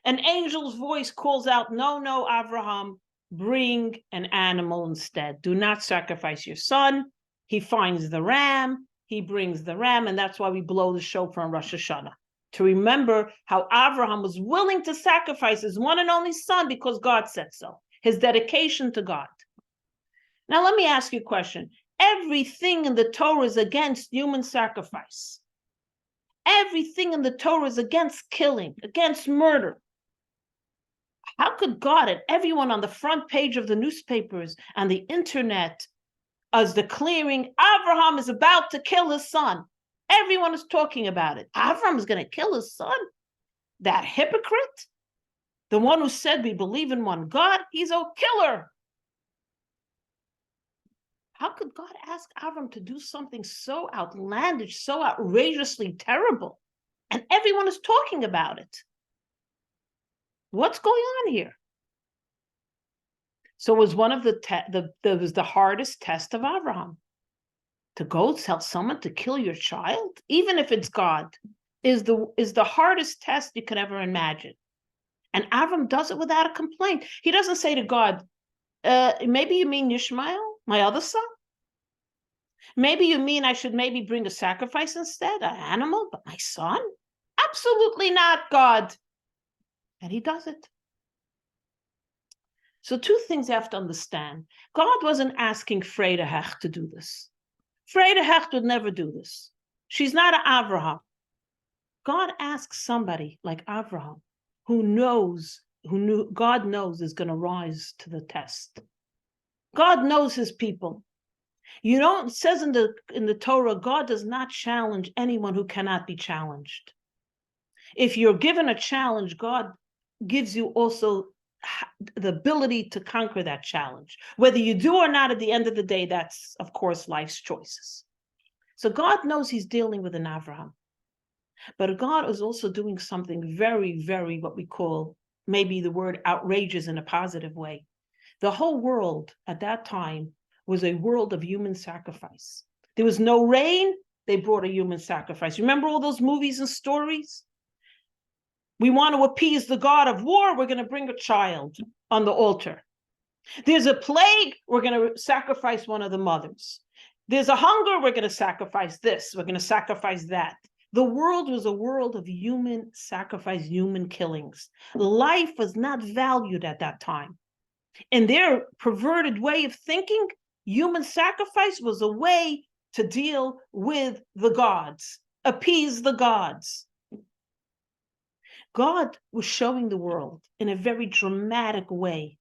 an angel's voice calls out, no, Abraham, bring an animal instead. Do not sacrifice your son. He finds the ram, he brings the ram, and that's why we blow the shofar on Rosh Hashanah, to remember how Abraham was willing to sacrifice his one and only son because God said so, his dedication to God. Now, let me ask you a question. Everything in the Torah is against human sacrifice. Everything in the Torah is against killing, against murder. How could God and everyone on the front page of the newspapers and the internet is declaring Abraham is about to kill his son? Everyone is talking about it. Abraham is going to kill his son? That hypocrite? The one who said we believe in one God? He's a killer. How could God ask Abraham to do something so outlandish, so outrageously terrible? And everyone is talking about it. What's going on here? So it was one of the hardest test of Abraham. To go tell someone to kill your child, even if it's God. is the hardest test you could ever imagine. And Avram does it without a complaint. He doesn't say to God, maybe you mean Ishmael, my other son? Maybe you mean I should maybe bring a sacrifice instead, an animal, but my son? Absolutely not, God. And he does it. So two things you have to understand. God wasn't asking Freida Hecht to do this. Freida Hecht would never do this. She's not an Abraham. God asks somebody like Abraham, God knows is going to rise to the test. God knows his people. It says in the Torah, God does not challenge anyone who cannot be challenged. If you're given a challenge, God gives you also the ability to conquer that challenge. Whether you do or not, at the end of the day, that's, of course, life's choices. So God knows he's dealing with an Abraham. But God is also doing something very, very, what we call, maybe the word outrageous in a positive way. The whole world at that time was a world of human sacrifice. There was no rain, they brought a human sacrifice. Remember all those movies and stories? We want to appease the god of war, we're going to bring a child on the altar. There's a plague, we're going to sacrifice one of the mothers. There's a hunger, we're going to sacrifice this, we're going to sacrifice that. The world was a world of human sacrifice, human killings. Life was not valued at that time. In their perverted way of thinking, human sacrifice was a way to deal with the gods, appease the gods. God was showing the world in a very dramatic way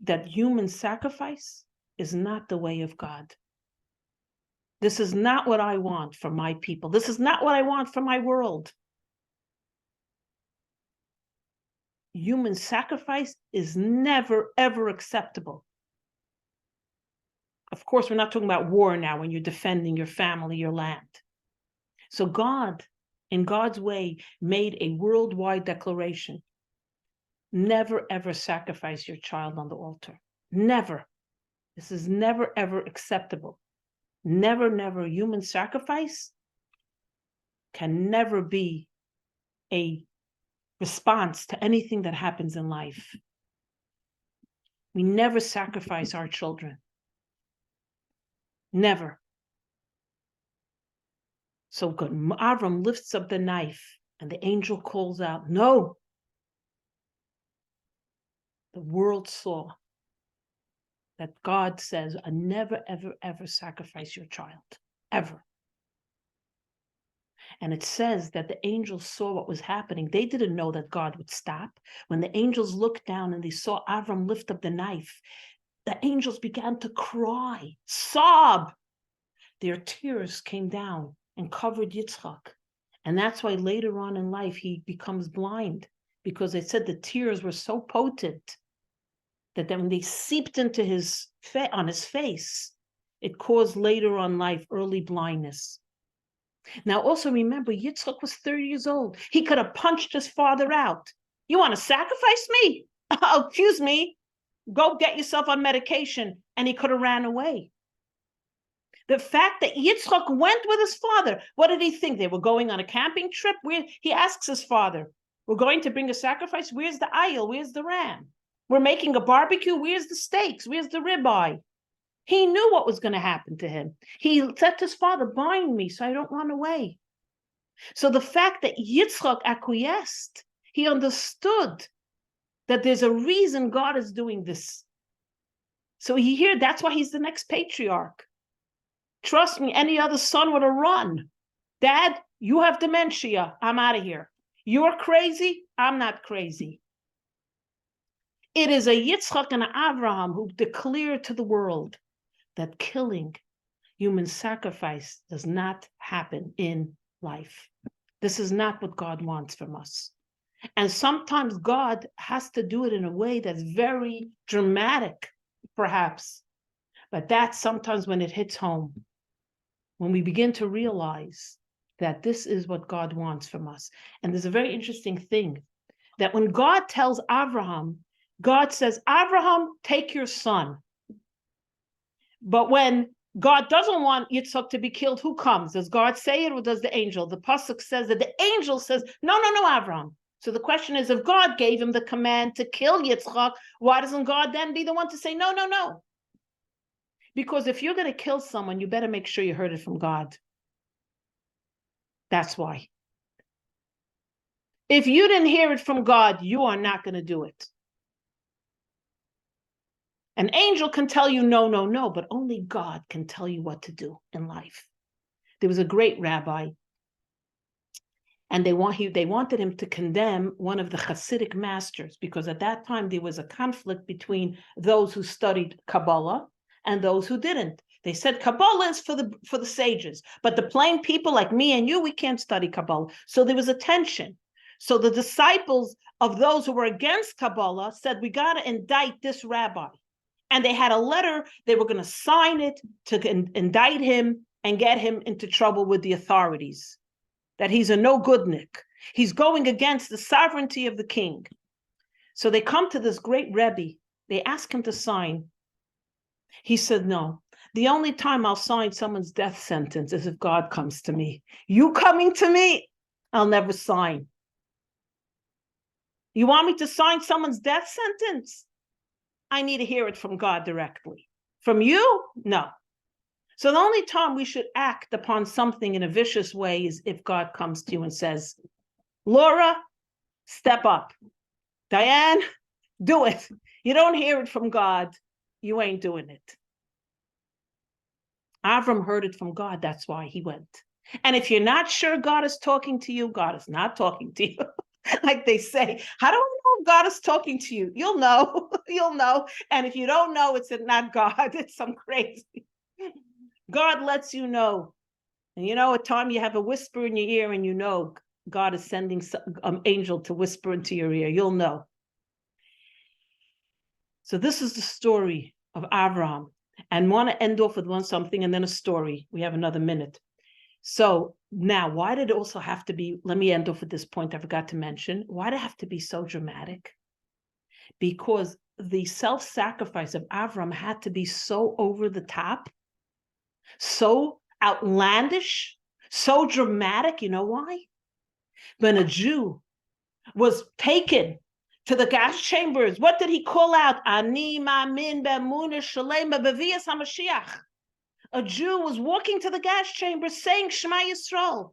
that human sacrifice is not the way of God. This is not what I want for my people. This is not what I want for my world. Human sacrifice is never, ever acceptable. Of course, we're not talking about war now when you're defending your family, your land. So God, in God's way, made a worldwide declaration. Never, ever sacrifice your child on the altar. Never. This is never, ever acceptable. Never, never. Human sacrifice can never be a response to anything that happens in life. We never sacrifice our children. Never. So God, Avram lifts up the knife and the angel calls out, no. The world saw that God says, I never, ever, ever sacrifice your child, ever. And it says that the angels saw what was happening. They didn't know that God would stop. When the angels looked down and they saw Avram lift up the knife, the angels began to cry, sob. Their tears came down and covered Yitzchak. And that's why later on in life, he becomes blind, because they said the tears were so potent that then when they seeped into on his face, it caused later on life early blindness. Now, also remember, Yitzchak was 30 years old. He could have punched his father out. You want to sacrifice me? Oh, excuse me. Go get yourself on medication. And he could have ran away. The fact that Yitzchak went with his father, what did he think? They were going on a camping trip? He asks his father, we're going to bring a sacrifice. Where's the ayil? Where's the ram? We're making a barbecue. Where's the steaks? Where's the ribeye? He knew what was going to happen to him. He said to his father, bind me so I don't run away. So the fact that Yitzchak acquiesced, he understood that there's a reason God is doing this. So that's why he's the next patriarch. Trust me, any other son would have run. Dad, you have dementia. I'm out of here. You're crazy. I'm not crazy. It is a Yitzchak and an Abraham who declared to the world that killing, human sacrifice, does not happen in life. This is not what God wants from us. And sometimes God has to do it in a way that's very dramatic, perhaps. But that's sometimes when it hits home, when we begin to realize that this is what God wants from us. And there's a very interesting thing, that when God tells Abraham, God says, Abraham, take your son. But when God doesn't want Yitzhak to be killed. Who comes? Does God say it or does the angel? The pasuk says that the angel says, no, Avram. So the question is, if God gave him the command to kill Yitzchak, why doesn't God then be the one to say, no? Because if you're going to kill someone, you better make sure you heard it from God. That's why. If you didn't hear it from God, you are not going to do it. An angel can tell you no, but only God can tell you what to do in life. There was a great rabbi, and they wanted him to condemn one of the Hasidic masters, because at that time there was a conflict between those who studied Kabbalah and those who didn't. They said Kabbalah is for the sages, but the plain people like me and you, we can't study Kabbalah. So there was a tension. So the disciples of those who were against Kabbalah said, we got to indict this rabbi. And they had a letter, they were going to sign it to indict him and get him into trouble with the authorities, that he's a no-goodnik. He's going against the sovereignty of the king. So they come to this great Rebbe. They ask him to sign. He said, no, the only time I'll sign someone's death sentence is if God comes to me. You coming to me, I'll never sign. You want me to sign someone's death sentence? I need to hear it from God directly. From you? No. So the only time we should act upon something in a vicious way is if God comes to you and says, Laura, step up. Diane, do it. You don't hear it from God, you ain't doing it. Avram heard it from God, that's why he went. And if you're not sure God is talking to you, God is not talking to you. Like they say, how do I know if God is talking to you? You'll know, you'll know. And if you don't know, it's not God, it's some crazy. God lets you know. And you know, at time you have a whisper in your ear and you know God is sending an angel to whisper into your ear. You'll know. So this is the story of Avram. And want to end off with something and then a story. We have another minute. So now, why did it also have to be, let me end off with this point I forgot to mention. Why did it have to be so dramatic? Because the self-sacrifice of Avram had to be so over the top, so outlandish, so dramatic. You know why? When a Jew was taken to the gas chambers, what did he call out? Ani ma'amin be'emunah shalem be'vias HaMashiach. A Jew was walking to the gas chambers saying Shema Yisrael.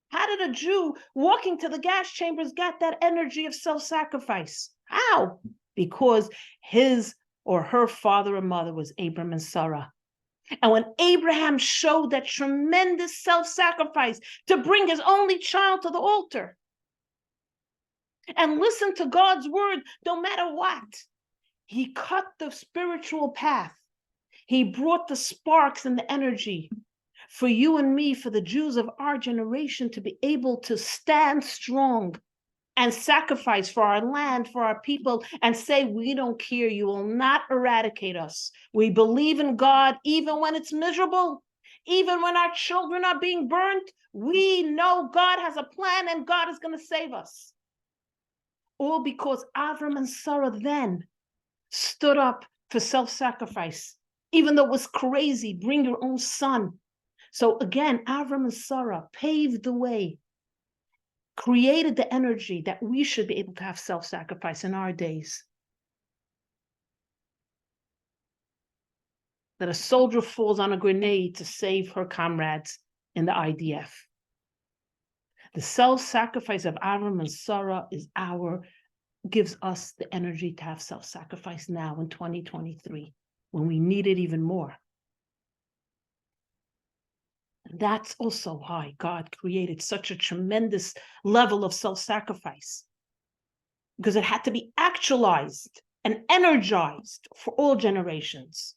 How did a Jew walking to the gas chambers get that energy of self-sacrifice? How? Because his or her father and mother was Abraham and Sarah. And when Abraham showed that tremendous self-sacrifice to bring his only child to the altar and listen to God's word no matter what, he cut the spiritual path. He brought the sparks and the energy for you and me, for the Jews of our generation, to be able to stand strong and sacrifice for our land, for our people, and say, we don't care, you will not eradicate us. We believe in God, even when it's miserable, even when our children are being burnt, we know God has a plan and God is going to save us. All because Avram and Sarah then stood up for self-sacrifice. Even though it was crazy, bring your own son. So again, Avram and Sarah paved the way, created the energy that we should be able to have self-sacrifice in our days. That a soldier falls on a grenade to save her comrades in the IDF. The self-sacrifice of Avram and Sarah gives us the energy to have self-sacrifice now in 2023. When we need it even more. And that's also why God created such a tremendous level of self-sacrifice, because it had to be actualized and energized for all generations.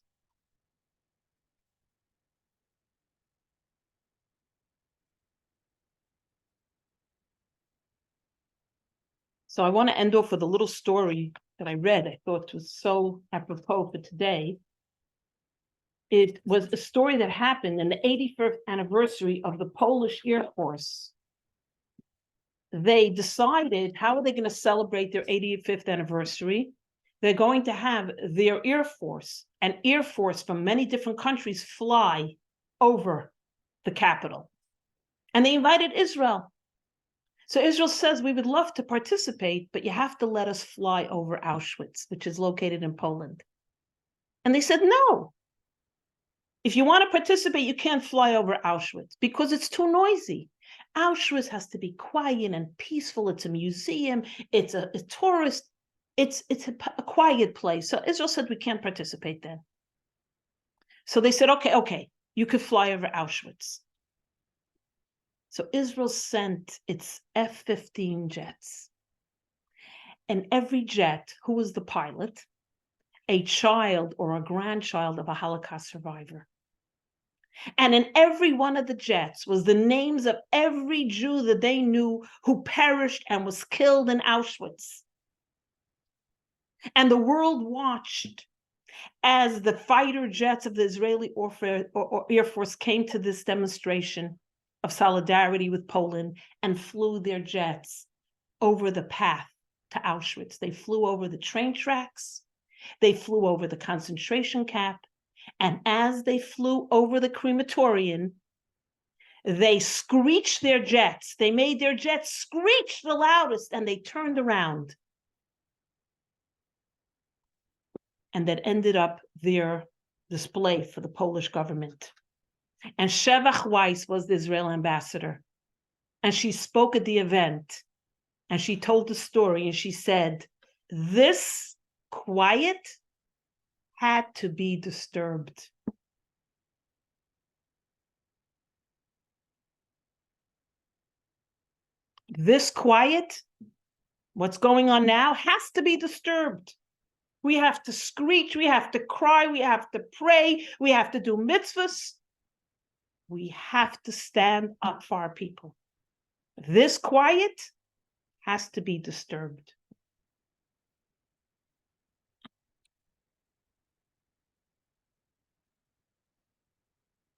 So I want to end off with a little story that I read. I thought was so apropos for today. It was a story that happened in the 81st anniversary of the Polish Air Force. They decided, how are they going to celebrate their 85th anniversary? They're going to have their Air Force, and Air Force from many different countries fly over the capital. And they invited Israel. So Israel says, we would love to participate, but you have to let us fly over Auschwitz, which is located in Poland. And they said, no. If you want to participate, you can't fly over Auschwitz because it's too noisy. Auschwitz has to be quiet and peaceful. It's a museum. It's a tourist. It's a quiet place. So Israel said, we can't participate then. So they said, okay, you could fly over Auschwitz. So Israel sent its F-15 jets. And every jet, who was the pilot? A child or a grandchild of a Holocaust survivor. And in every one of the jets was the names of every Jew that they knew who perished and was killed in Auschwitz. And the world watched as the fighter jets of the Israeli Air Force came to this demonstration of solidarity with Poland and flew their jets over the path to Auschwitz. They flew over the train tracks. They flew over the concentration camp. And as they flew over the crematorium, they screeched their jets. They made their jets screech the loudest, and they turned around. And that ended up their display for the Polish government. And Shevach Weiss was the Israeli ambassador. And she spoke at the event. And she told the story, and she said, this quiet had to be disturbed. This quiet, what's going on now, has to be disturbed. We have to screech, we have to cry, we have to pray, we have to do mitzvahs. We have to stand up for our people. This quiet has to be disturbed.